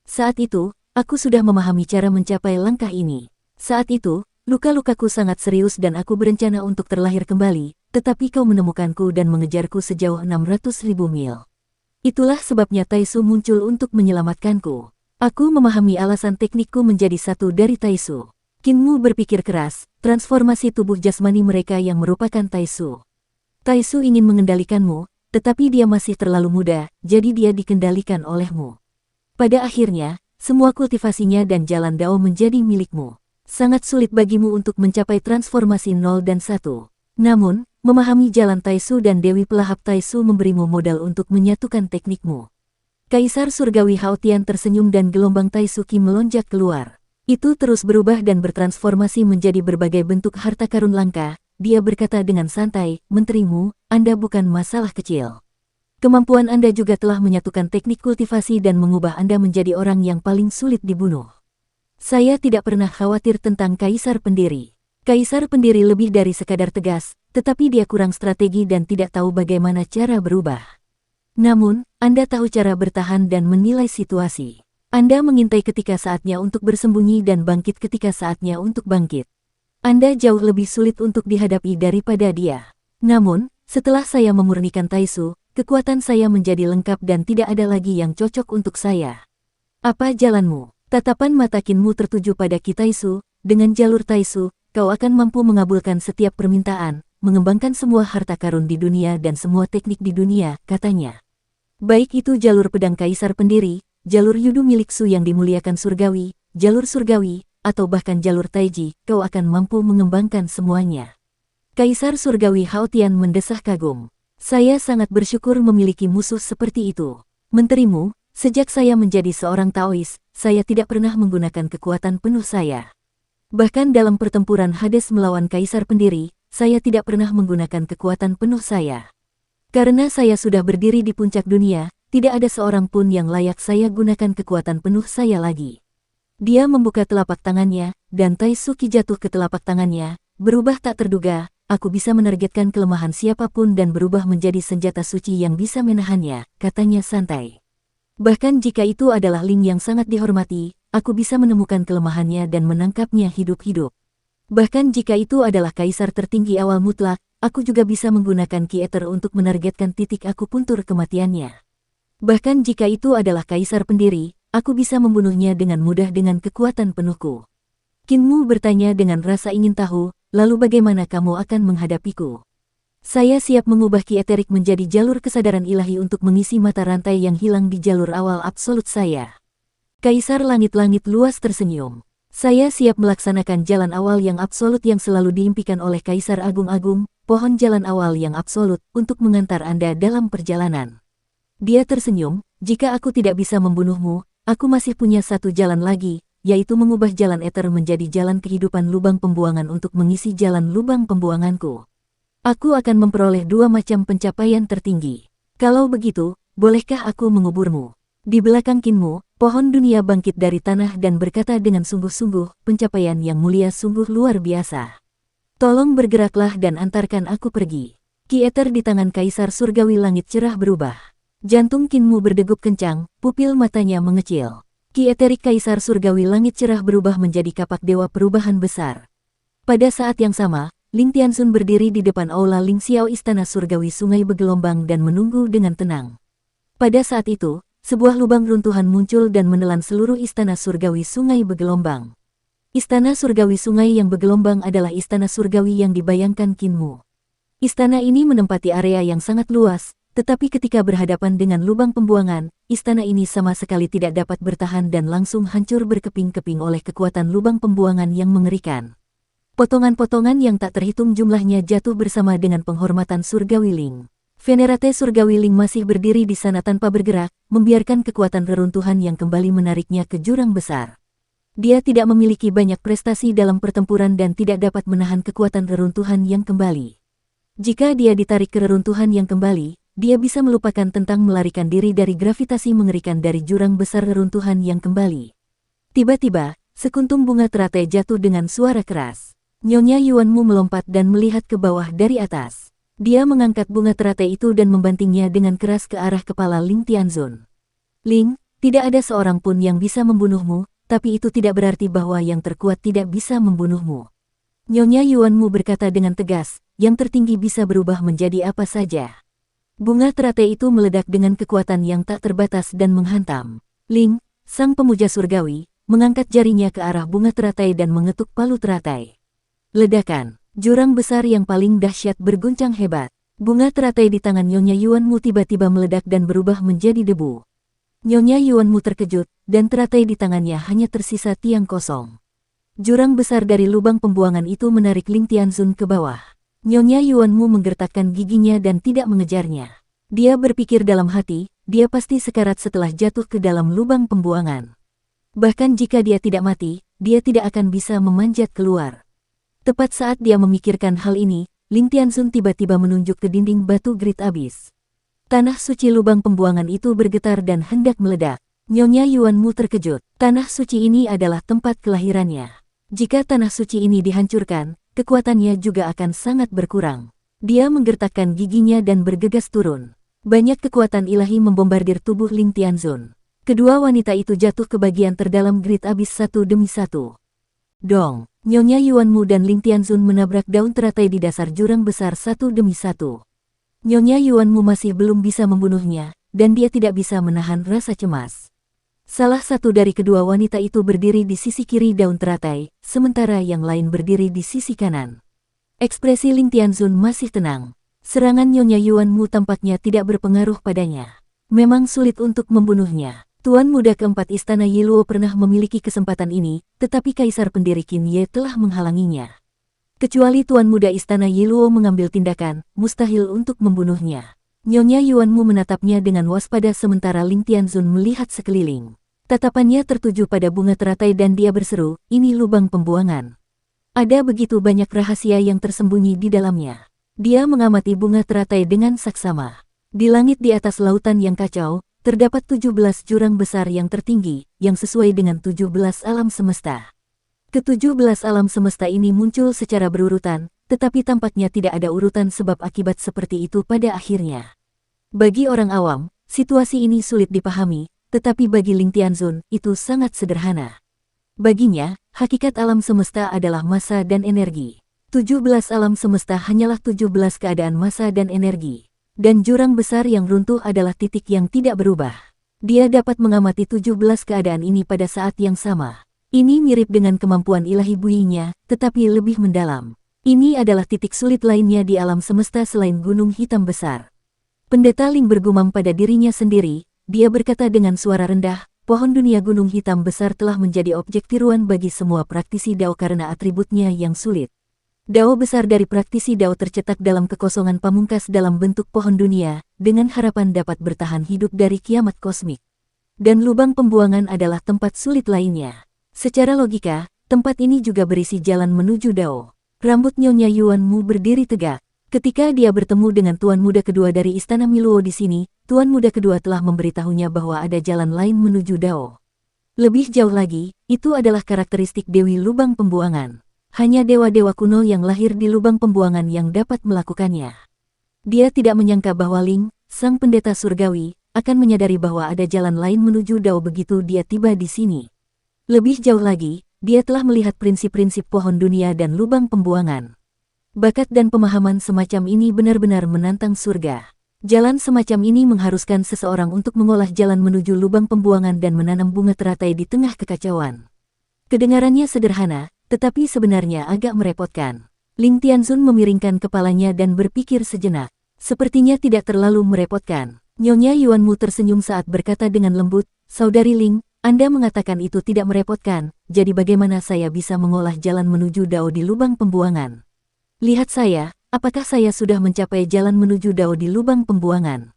Saat itu, aku sudah memahami cara mencapai langkah ini. Saat itu, luka-lukaku sangat serius dan aku berencana untuk terlahir kembali, tetapi kau menemukanku dan mengejarku sejauh 600.000 mil. Itulah sebabnya Taisu muncul untuk menyelamatkanku. Aku memahami alasan teknikku menjadi satu dari Taisu. Kinmu berpikir keras, transformasi tubuh jasmani mereka yang merupakan Taisu. Taisu ingin mengendalikanmu, tetapi dia masih terlalu muda, jadi dia dikendalikan olehmu. Pada akhirnya, semua kultivasinya dan jalan Dao menjadi milikmu. Sangat sulit bagimu untuk mencapai transformasi 0 dan 1. Namun, memahami jalan Taisu dan Dewi Pelahap Taisu memberimu modal untuk menyatukan teknikmu. Kaisar Surgawi Haotian tersenyum dan gelombang Taisu Qi melonjak keluar. Itu terus berubah dan bertransformasi menjadi berbagai bentuk harta karun langka. Dia berkata dengan santai, "Menterimu, Anda bukan masalah kecil. Kemampuan Anda juga telah menyatukan teknik kultivasi dan mengubah Anda menjadi orang yang paling sulit dibunuh. Saya tidak pernah khawatir tentang Kaisar Pendiri. Kaisar Pendiri lebih dari sekadar tegas, tetapi dia kurang strategi dan tidak tahu bagaimana cara berubah. Namun, Anda tahu cara bertahan dan menilai situasi. Anda mengintai ketika saatnya untuk bersembunyi dan bangkit ketika saatnya untuk bangkit. Anda jauh lebih sulit untuk dihadapi daripada dia. Namun, setelah saya memurnikan Taisu, kekuatan saya menjadi lengkap dan tidak ada lagi yang cocok untuk saya. Apa jalanmu?" Tatapan mata Kinmu tertuju pada Ki Taisu. Dengan jalur Taisu, kau akan mampu mengabulkan setiap permintaan, mengembangkan semua harta karun di dunia dan semua teknik di dunia, katanya. Baik itu jalur pedang Kaisar Pendiri, jalur Yudu milik Su yang dimuliakan surgawi, jalur surgawi, atau bahkan jalur Taiji, kau akan mampu mengembangkan semuanya. Kaisar Surgawi Haotian mendesah kagum. Saya sangat bersyukur memiliki musuh seperti itu. Menterimu, sejak saya menjadi seorang Taois, saya tidak pernah menggunakan kekuatan penuh saya. Bahkan dalam pertempuran Hades melawan Kaisar Pendiri, saya tidak pernah menggunakan kekuatan penuh saya. Karena saya sudah berdiri di puncak dunia, tidak ada seorang pun yang layak saya gunakan kekuatan penuh saya lagi. Dia membuka telapak tangannya, dan Taisuke jatuh ke telapak tangannya, berubah tak terduga, aku bisa menargetkan kelemahan siapapun dan berubah menjadi senjata suci yang bisa menahannya, katanya santai. Bahkan jika itu adalah Ling yang sangat dihormati, aku bisa menemukan kelemahannya dan menangkapnya hidup-hidup. Bahkan jika itu adalah kaisar tertinggi awal mutlak, aku juga bisa menggunakan Ki Ether untuk menargetkan titik akupuntur kematiannya. Bahkan jika itu adalah kaisar pendiri, aku bisa membunuhnya dengan mudah dengan kekuatan penuhku. Kinmu bertanya dengan rasa ingin tahu, lalu bagaimana kamu akan menghadapiku? Saya siap mengubah Ki Eterik menjadi jalur kesadaran ilahi untuk mengisi mata rantai yang hilang di jalur awal absolut saya. Kaisar langit-langit luas tersenyum. Saya siap melaksanakan jalan awal yang absolut yang selalu diimpikan oleh Kaisar Agung-Agung, pohon jalan awal yang absolut, untuk mengantar Anda dalam perjalanan. Dia tersenyum, jika aku tidak bisa membunuhmu, aku masih punya satu jalan lagi, yaitu mengubah jalan Ether menjadi jalan kehidupan lubang pembuangan untuk mengisi jalan lubang pembuanganku. Aku akan memperoleh dua macam pencapaian tertinggi. Kalau begitu, bolehkah aku menguburmu? Di belakang Kinmu, pohon dunia bangkit dari tanah dan berkata dengan sungguh-sungguh, pencapaian yang mulia sungguh luar biasa. Tolong bergeraklah dan antarkan aku pergi. Ki Ether di tangan Kaisar Surgawi Langit cerah berubah. Jantung Kinmu berdegup kencang, pupil matanya mengecil. Ki Eterik Kaisar Surgawi Langit cerah berubah menjadi kapak dewa perubahan besar. Pada saat yang sama, Ling Tianxun berdiri di depan aula Ling Xiao Istana Surgawi Sungai Bergelombang dan menunggu dengan tenang. Pada saat itu, sebuah lubang runtuhan muncul dan menelan seluruh Istana Surgawi Sungai Bergelombang. Istana Surgawi Sungai yang bergelombang adalah Istana Surgawi yang dibayangkan Kinmu. Istana ini menempati area yang sangat luas, tetapi ketika berhadapan dengan lubang pembuangan, istana ini sama sekali tidak dapat bertahan dan langsung hancur berkeping-keping oleh kekuatan lubang pembuangan yang mengerikan. Potongan-potongan yang tak terhitung jumlahnya jatuh bersama dengan penghormatan Surgawi Ling. Venerate Surgawi Ling masih berdiri di sana tanpa bergerak, membiarkan kekuatan reruntuhan yang kembali menariknya ke jurang besar. Dia tidak memiliki banyak prestasi dalam pertempuran dan tidak dapat menahan kekuatan reruntuhan yang kembali. Jika dia ditarik ke reruntuhan yang kembali, dia bisa melupakan tentang melarikan diri dari gravitasi mengerikan dari jurang besar reruntuhan yang kembali. Tiba-tiba, sekuntum bunga teratai jatuh dengan suara keras. Nyonya Yuanmu melompat dan melihat ke bawah dari atas. Dia mengangkat bunga teratai itu dan membantingnya dengan keras ke arah kepala Ling Tianxun. Ling, tidak ada seorang pun yang bisa membunuhmu, tapi itu tidak berarti bahwa yang terkuat tidak bisa membunuhmu. Nyonya Yuanmu berkata dengan tegas, yang tertinggi bisa berubah menjadi apa saja. Bunga teratai itu meledak dengan kekuatan yang tak terbatas dan menghantam. Ling, sang pemuja surgawi, mengangkat jarinya ke arah bunga teratai dan mengetuk palu teratai. Ledakan. Jurang besar yang paling dahsyat berguncang hebat. Bunga teratai di tangan Nyonya Yuanmu tiba-tiba meledak dan berubah menjadi debu. Nyonya Yuanmu terkejut, dan teratai di tangannya hanya tersisa tiang kosong. Jurang besar dari lubang pembuangan itu menarik Ling Tianxun ke bawah. Nyonya Yuanmu menggertakkan giginya dan tidak mengejarnya. Dia berpikir dalam hati, dia pasti sekarat setelah jatuh ke dalam lubang pembuangan. Bahkan jika dia tidak mati, dia tidak akan bisa memanjat keluar. Tepat saat dia memikirkan hal ini, Ling Tianxun tiba-tiba menunjuk ke dinding batu Great Abyss. Tanah suci lubang pembuangan itu bergetar dan hendak meledak. Nyonya Yuanmu terkejut. Tanah suci ini adalah tempat kelahirannya. Jika tanah suci ini dihancurkan, kekuatannya juga akan sangat berkurang. Dia menggertakkan giginya dan bergegas turun. Banyak kekuatan ilahi membombardir tubuh Ling Tianxun. Kedua wanita itu jatuh ke bagian terdalam Great Abyss satu demi satu. Dong! Nyonya Yuanmu dan Ling Tianxun menabrak daun teratai di dasar jurang besar satu demi satu. Nyonya Yuanmu masih belum bisa membunuhnya, dan dia tidak bisa menahan rasa cemas. Salah satu dari kedua wanita itu berdiri di sisi kiri daun teratai, sementara yang lain berdiri di sisi kanan. Ekspresi Ling Tianxun masih tenang. Serangan Nyonya Yuanmu tampaknya tidak berpengaruh padanya. Memang sulit untuk membunuhnya. Tuan Muda keempat Istana Yiluo pernah memiliki kesempatan ini, tetapi Kaisar pendiri Qin Ye telah menghalanginya. Kecuali Tuan Muda Istana Yiluo mengambil tindakan, mustahil untuk membunuhnya. Nyonya Yuanmu menatapnya dengan waspada sementara Ling Tianxun melihat sekeliling. Tatapannya tertuju pada bunga teratai dan dia berseru, ini lubang pembuangan. Ada begitu banyak rahasia yang tersembunyi di dalamnya. Dia mengamati bunga teratai dengan saksama. Di langit di atas lautan yang kacau, terdapat 17 jurang besar yang tertinggi, yang sesuai dengan 17 alam semesta. Ke-17 alam semesta ini muncul secara berurutan, tetapi tampaknya tidak ada urutan sebab akibat seperti itu pada akhirnya. Bagi orang awam, situasi ini sulit dipahami, tetapi bagi Ling Tianzun, itu sangat sederhana. Baginya, hakikat alam semesta adalah massa dan energi. 17 alam semesta hanyalah 17 keadaan massa dan energi. Dan jurang besar yang runtuh adalah titik yang tidak berubah. Dia dapat mengamati 17 keadaan ini pada saat yang sama. Ini mirip dengan kemampuan ilahi buinya, tetapi lebih mendalam. Ini adalah titik sulit lainnya di alam semesta selain gunung hitam besar. Pendeta Ling bergumam pada dirinya sendiri, dia berkata dengan suara rendah, pohon dunia gunung hitam besar telah menjadi objek tiruan bagi semua praktisi Dao karena atributnya yang sulit. Dao besar dari praktisi Dao tercetak dalam kekosongan pamungkas dalam bentuk pohon dunia, dengan harapan dapat bertahan hidup dari kiamat kosmik. Dan lubang pembuangan adalah tempat sulit lainnya. Secara logika, tempat ini juga berisi jalan menuju Dao. Rambut Nyonya Yuan Mu berdiri tegak. Ketika dia bertemu dengan Tuan Muda kedua dari Istana Miluo di sini, Tuan Muda kedua telah memberitahunya bahwa ada jalan lain menuju Dao. Lebih jauh lagi, itu adalah karakteristik Dewi Lubang Pembuangan. Hanya dewa-dewa kuno yang lahir di lubang pembuangan yang dapat melakukannya. Dia tidak menyangka bahwa Ling, sang pendeta surgawi, akan menyadari bahwa ada jalan lain menuju Dao begitu dia tiba di sini. Lebih jauh lagi, dia telah melihat prinsip-prinsip pohon dunia dan lubang pembuangan. Bakat dan pemahaman semacam ini benar-benar menantang surga. Jalan semacam ini mengharuskan seseorang untuk mengolah jalan menuju lubang pembuangan dan menanam bunga teratai di tengah kekacauan. Kedengarannya sederhana, tetapi sebenarnya agak merepotkan. Ling Tianzun memiringkan kepalanya dan berpikir sejenak. Sepertinya tidak terlalu merepotkan. Nyonya Yuan Mu tersenyum saat berkata dengan lembut, "Saudari Ling, Anda mengatakan itu tidak merepotkan, jadi bagaimana saya bisa mengolah jalan menuju Dao di lubang pembuangan? Lihat saya, apakah saya sudah mencapai jalan menuju Dao di lubang pembuangan?"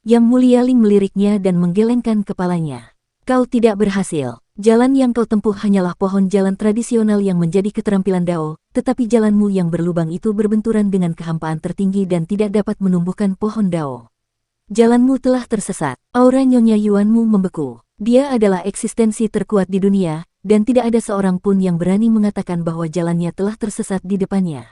Yang Mulia Ling meliriknya dan menggelengkan kepalanya. "Kau tidak berhasil. Jalan yang kau tempuh hanyalah pohon jalan tradisional yang menjadi keterampilan Dao, tetapi jalanmu yang berlubang itu berbenturan dengan kehampaan tertinggi dan tidak dapat menumbuhkan pohon Dao. Jalanmu telah tersesat." Aura Nyonya Yuan Mu membeku. Dia adalah eksistensi terkuat di dunia, dan tidak ada seorang pun yang berani mengatakan bahwa jalannya telah tersesat di depannya.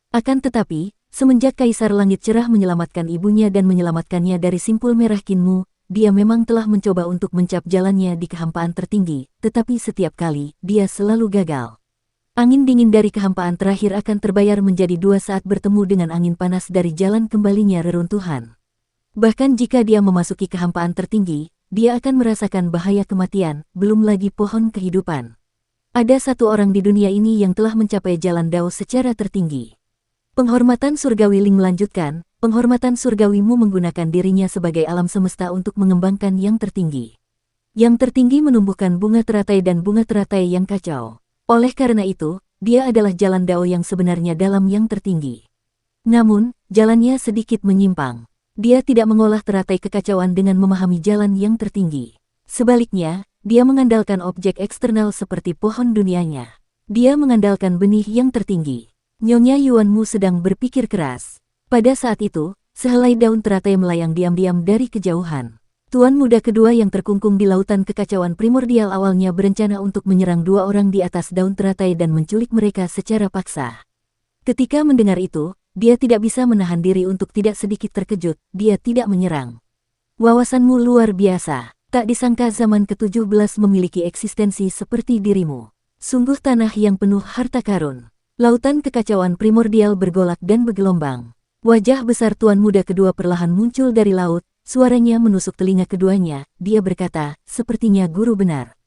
Akan tetapi, semenjak Kaisar Langit Cerah menyelamatkan ibunya dan menyelamatkannya dari simpul merah Kinmu, dia memang telah mencoba untuk mencap jalannya di kehampaan tertinggi, tetapi setiap kali, dia selalu gagal. Angin dingin dari kehampaan terakhir akan terbayar menjadi dua saat bertemu dengan angin panas dari jalan kembalinya reruntuhan. Bahkan jika dia memasuki kehampaan tertinggi, dia akan merasakan bahaya kematian, belum lagi pohon kehidupan. Ada satu orang di dunia ini yang telah mencapai jalan Dao secara tertinggi. Penghormatan surgawi Ling melanjutkan, penghormatan surgawimu menggunakan dirinya sebagai alam semesta untuk mengembangkan yang tertinggi. Yang tertinggi menumbuhkan bunga teratai dan bunga teratai yang kacau. Oleh karena itu, dia adalah jalan Dao yang sebenarnya dalam yang tertinggi. Namun, jalannya sedikit menyimpang. Dia tidak mengolah teratai kekacauan dengan memahami jalan yang tertinggi. Sebaliknya, dia mengandalkan objek eksternal seperti pohon dunianya. Dia mengandalkan benih yang tertinggi. Nyonya Yuan Mu sedang berpikir keras. Pada saat itu, sehelai daun teratai melayang diam-diam dari kejauhan. Tuan Muda kedua yang terkungkung di lautan kekacauan primordial awalnya berencana untuk menyerang dua orang di atas daun teratai dan menculik mereka secara paksa. Ketika mendengar itu, dia tidak bisa menahan diri untuk tidak sedikit terkejut, dia tidak menyerang. "Wawasanmu luar biasa, tak disangka zaman ke-17 memiliki eksistensi seperti dirimu. Sungguh tanah yang penuh harta karun." Lautan kekacauan primordial bergolak dan bergelombang. Wajah besar Tuan Muda kedua perlahan muncul dari laut, suaranya menusuk telinga keduanya, dia berkata, "Sepertinya guru benar.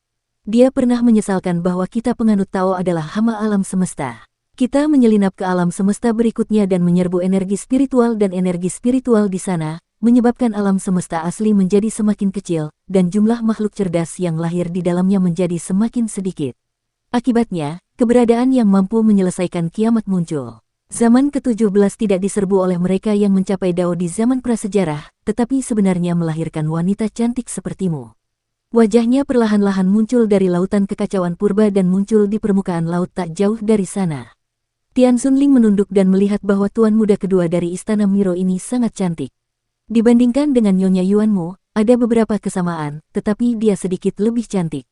Dia pernah menyesalkan bahwa kita penganut Tao adalah hama alam semesta. Kita menyelinap ke alam semesta berikutnya dan menyerbu energi spiritual dan energi spiritual di sana, menyebabkan alam semesta asli menjadi semakin kecil, dan jumlah makhluk cerdas yang lahir di dalamnya menjadi semakin sedikit. Akibatnya, keberadaan yang mampu menyelesaikan kiamat muncul. Zaman ke-17 tidak diserbu oleh mereka yang mencapai Dao di zaman prasejarah, tetapi sebenarnya melahirkan wanita cantik sepertimu." Wajahnya perlahan-lahan muncul dari lautan kekacauan purba dan muncul di permukaan laut tak jauh dari sana. Tianzun Ling menunduk dan melihat bahwa Tuan Muda kedua dari Istana Miro ini sangat cantik. Dibandingkan dengan Nyonya Yuanmu, ada beberapa kesamaan, tetapi dia sedikit lebih cantik.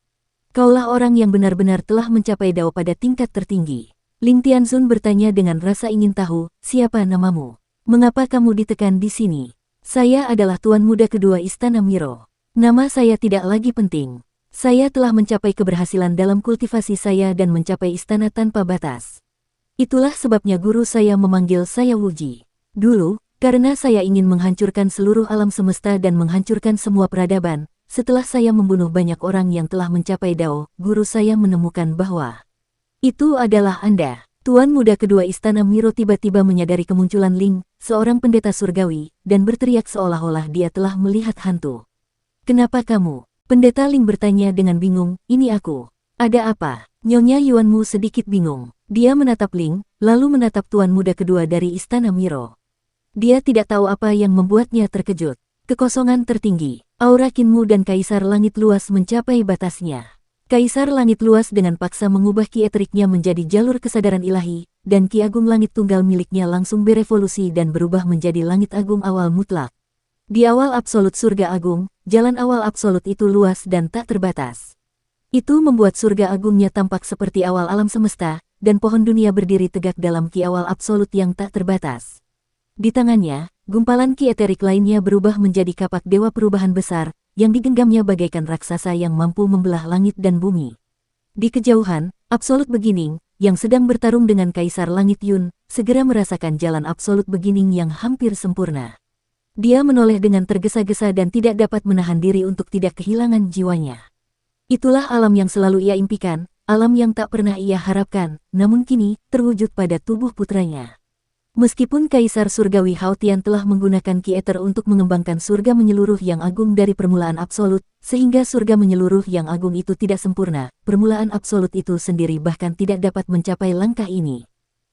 Kaulah orang yang benar-benar telah mencapai dao pada tingkat tertinggi. Ling Tianzun bertanya dengan rasa ingin tahu, siapa namamu? Mengapa kamu ditekan di sini? Saya adalah tuan muda kedua Istana Miro. Nama saya tidak lagi penting. Saya telah mencapai keberhasilan dalam kultivasi saya dan mencapai istana tanpa batas. Itulah sebabnya guru saya memanggil saya Wuji. Dulu, karena saya ingin menghancurkan seluruh alam semesta dan menghancurkan semua peradaban, setelah saya membunuh banyak orang yang telah mencapai dao, guru saya menemukan bahwa itu adalah Anda. Tuan muda kedua Istana Miro tiba-tiba menyadari kemunculan Ling, seorang pendeta surgawi, dan berteriak seolah-olah dia telah melihat hantu. Kenapa kamu? Pendeta Ling bertanya dengan bingung, ini aku. Ada apa? Nyonya Yuanmu sedikit bingung. Dia menatap Ling, lalu menatap tuan muda kedua dari Istana Miro. Dia tidak tahu apa yang membuatnya terkejut. Kekosongan tertinggi, aura Kinmu dan Kaisar Langit Luas mencapai batasnya. Kaisar Langit Luas dengan paksa mengubah ki eteriknya menjadi jalur kesadaran ilahi, dan Ki Agung Langit Tunggal miliknya langsung berevolusi dan berubah menjadi Langit Agung Awal Mutlak. Di awal absolut surga agung, jalan awal absolut itu luas dan tak terbatas. Itu membuat surga agungnya tampak seperti awal alam semesta, dan pohon dunia berdiri tegak dalam ki awal absolut yang tak terbatas. Di tangannya, gumpalan ki eterik lainnya berubah menjadi kapak dewa perubahan besar, yang digenggamnya bagaikan raksasa yang mampu membelah langit dan bumi. Di kejauhan, Absolute Beginning, yang sedang bertarung dengan Kaisar Langit Yun, segera merasakan jalan Absolute Beginning yang hampir sempurna. Dia menoleh dengan tergesa-gesa dan tidak dapat menahan diri untuk tidak kehilangan jiwanya. Itulah alam yang selalu ia impikan, alam yang tak pernah ia harapkan, namun kini terwujud pada tubuh putranya. Meskipun Kaisar Surgawi Hao Tian telah menggunakan ki eter untuk mengembangkan surga menyeluruh yang agung dari permulaan absolut, sehingga surga menyeluruh yang agung itu tidak sempurna, permulaan absolut itu sendiri bahkan tidak dapat mencapai langkah ini.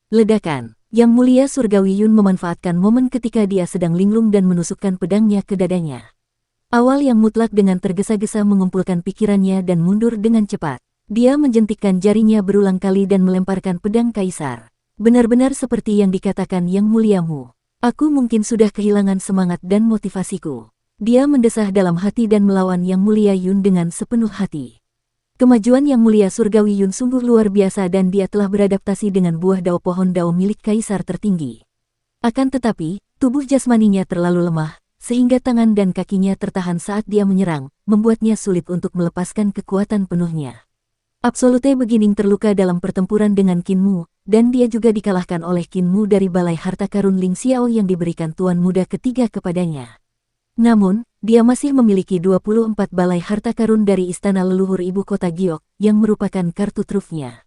Ledakan. Yang Mulia Surgawi Yun memanfaatkan momen ketika dia sedang linglung dan menusukkan pedangnya ke dadanya. Awal yang mutlak dengan tergesa-gesa mengumpulkan pikirannya dan mundur dengan cepat. Dia menjentikkan jarinya berulang kali dan melemparkan pedang Kaisar. Benar-benar seperti yang dikatakan Yang Muliamu. Aku mungkin sudah kehilangan semangat dan motivasiku. Dia mendesah dalam hati dan melawan Yang Mulia Yun dengan sepenuh hati. Kemajuan Yang Mulia Surgawi Yun sungguh luar biasa dan dia telah beradaptasi dengan buah dao pohon dao milik Kaisar tertinggi. Akan tetapi, tubuh jasmaninya terlalu lemah, sehingga tangan dan kakinya tertahan saat dia menyerang, membuatnya sulit untuk melepaskan kekuatan penuhnya. Absolute Beginning terluka dalam pertempuran dengan Kinmu, dan dia juga dikalahkan oleh Kinmu dari Balai Harta Karun Ling Xiao yang diberikan Tuan Muda ketiga kepadanya. Namun, dia masih memiliki 24 Balai Harta Karun dari Istana Leluhur Ibu Kota Giok, yang merupakan kartu trufnya.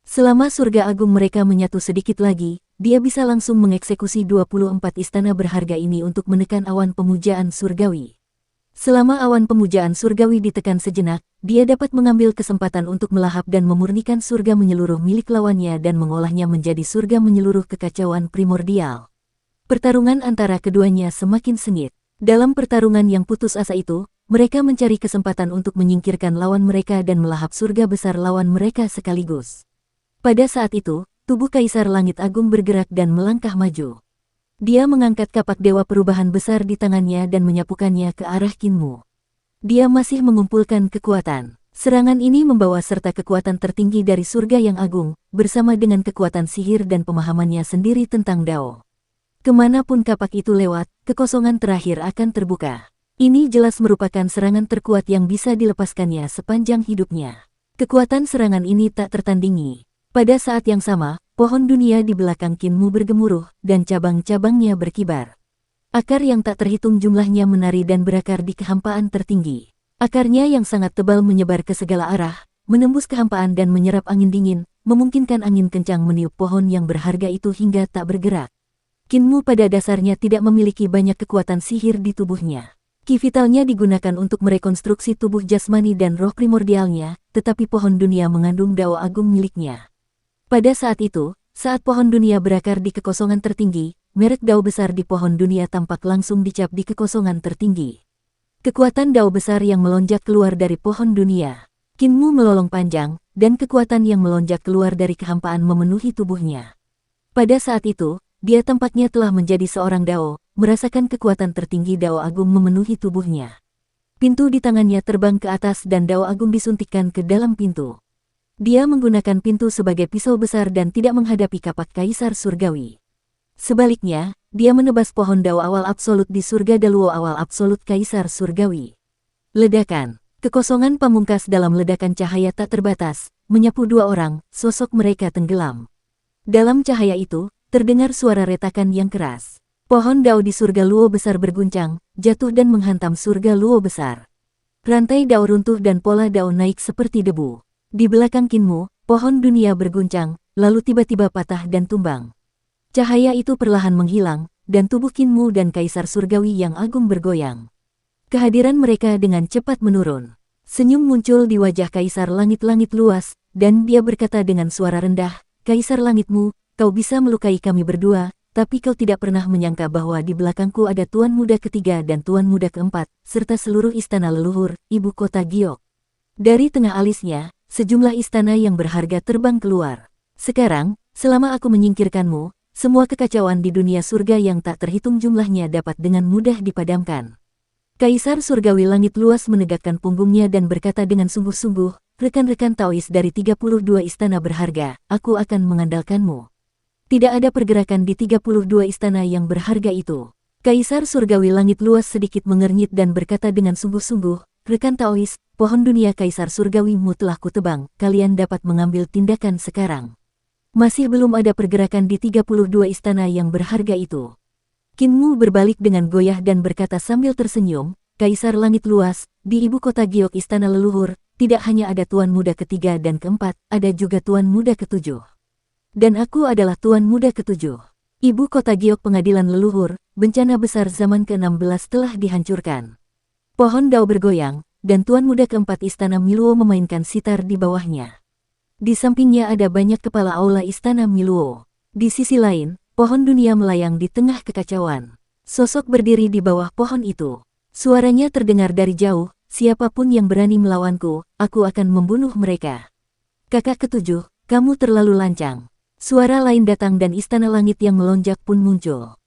Selama surga agung mereka menyatu sedikit lagi, dia bisa langsung mengeksekusi 24 istana berharga ini untuk menekan awan pemujaan surgawi. Selama awan pemujaan surgawi ditekan sejenak, dia dapat mengambil kesempatan untuk melahap dan memurnikan surga menyeluruh milik lawannya dan mengolahnya menjadi surga menyeluruh kekacauan primordial. Pertarungan antara keduanya semakin sengit. Dalam pertarungan yang putus asa itu, mereka mencari kesempatan untuk menyingkirkan lawan mereka dan melahap surga besar lawan mereka sekaligus. Pada saat itu, tubuh Kaisar Langit Agung bergerak dan melangkah maju. Dia mengangkat kapak dewa perubahan besar di tangannya dan menyapukannya ke arah Kinmu. Dia masih mengumpulkan kekuatan. Serangan ini membawa serta kekuatan tertinggi dari surga yang agung, bersama dengan kekuatan sihir dan pemahamannya sendiri tentang Dao. Kemanapun kapak itu lewat, kekosongan terakhir akan terbuka. Ini jelas merupakan serangan terkuat yang bisa dilepaskannya sepanjang hidupnya. Kekuatan serangan ini tak tertandingi. Pada saat yang sama, pohon dunia di belakang Kinmu bergemuruh, dan cabang-cabangnya berkibar. Akar yang tak terhitung jumlahnya menari dan berakar di kehampaan tertinggi. Akarnya yang sangat tebal menyebar ke segala arah, menembus kehampaan dan menyerap angin dingin, memungkinkan angin kencang meniup pohon yang berharga itu hingga tak bergerak. Kinmu pada dasarnya tidak memiliki banyak kekuatan sihir di tubuhnya. Ki vitalnya digunakan untuk merekonstruksi tubuh jasmani dan roh primordialnya, tetapi pohon dunia mengandung dao agung miliknya. Pada saat itu, saat pohon dunia berakar di kekosongan tertinggi, merek dao besar di pohon dunia tampak langsung dicap di kekosongan tertinggi. Kekuatan dao besar yang melonjak keluar dari pohon dunia. Kinmu melolong panjang, dan kekuatan yang melonjak keluar dari kehampaan memenuhi tubuhnya. Pada saat itu, dia tampaknya telah menjadi seorang dao, merasakan kekuatan tertinggi Dao Agung memenuhi tubuhnya. Pintu di tangannya terbang ke atas dan Dao Agung disuntikkan ke dalam pintu. Dia menggunakan pintu sebagai pisau besar dan tidak menghadapi kapak Kaisar Surgawi. Sebaliknya, dia menebas pohon Dao awal absolut di surga Daluo awal absolut Kaisar Surgawi. Ledakan. Kekosongan pamungkas dalam ledakan cahaya tak terbatas, menyapu dua orang, sosok mereka tenggelam. Dalam cahaya itu, terdengar suara retakan yang keras. Pohon Dao di surga Luo besar berguncang, jatuh dan menghantam surga Luo besar. Rantai Dao runtuh dan pola Dao naik seperti debu. Di belakang Kinmu, pohon dunia berguncang, lalu tiba-tiba patah dan tumbang. Cahaya itu perlahan menghilang, dan tubuh Kinmu dan Kaisar Surgawi yang agung bergoyang. Kehadiran mereka dengan cepat menurun. Senyum muncul di wajah Kaisar Langit-Langit luas, dan dia berkata dengan suara rendah, "Kaisar Langitmu, kau bisa melukai kami berdua, tapi kau tidak pernah menyangka bahwa di belakangku ada Tuan Muda ketiga dan Tuan Muda keempat, serta seluruh istana leluhur, ibu kota Giok." Dari tengah alisnya, sejumlah istana yang berharga terbang keluar. "Sekarang, selama aku menyingkirkanmu, semua kekacauan di dunia surga yang tak terhitung jumlahnya dapat dengan mudah dipadamkan." Kaisar Surgawi Langit luas menegakkan punggungnya dan berkata dengan sungguh-sungguh, "Rekan-rekan Taois dari 32 istana berharga, aku akan mengandalkanmu." Tidak ada pergerakan di 32 istana yang berharga itu. Kaisar Surgawi Langit luas sedikit mengernyit dan berkata dengan sungguh-sungguh, "Rekan Taois, pohon dunia Kaisar Surgawimu telah kutebang, kalian dapat mengambil tindakan sekarang." Masih belum ada pergerakan di 32 istana yang berharga itu. Kinmu berbalik dengan goyah dan berkata sambil tersenyum, "Kaisar Langit luas, di ibu kota Giok istana leluhur, tidak hanya ada Tuan Muda ketiga dan keempat, ada juga Tuan Muda ketujuh. Dan aku adalah Tuan Muda ketujuh. Ibu kota Giok pengadilan leluhur, bencana besar zaman ke-16 telah dihancurkan." Pohon Dao bergoyang, dan Tuan Muda keempat istana Miluo memainkan sitar di bawahnya. Di sampingnya ada banyak kepala aula istana Miluo. Di sisi lain, pohon dunia melayang di tengah kekacauan. Sosok berdiri di bawah pohon itu. Suaranya terdengar dari jauh, "Siapapun yang berani melawanku, aku akan membunuh mereka." "Kakak ketujuh, kamu terlalu lancang." Suara lain datang dan istana langit yang melonjak pun muncul.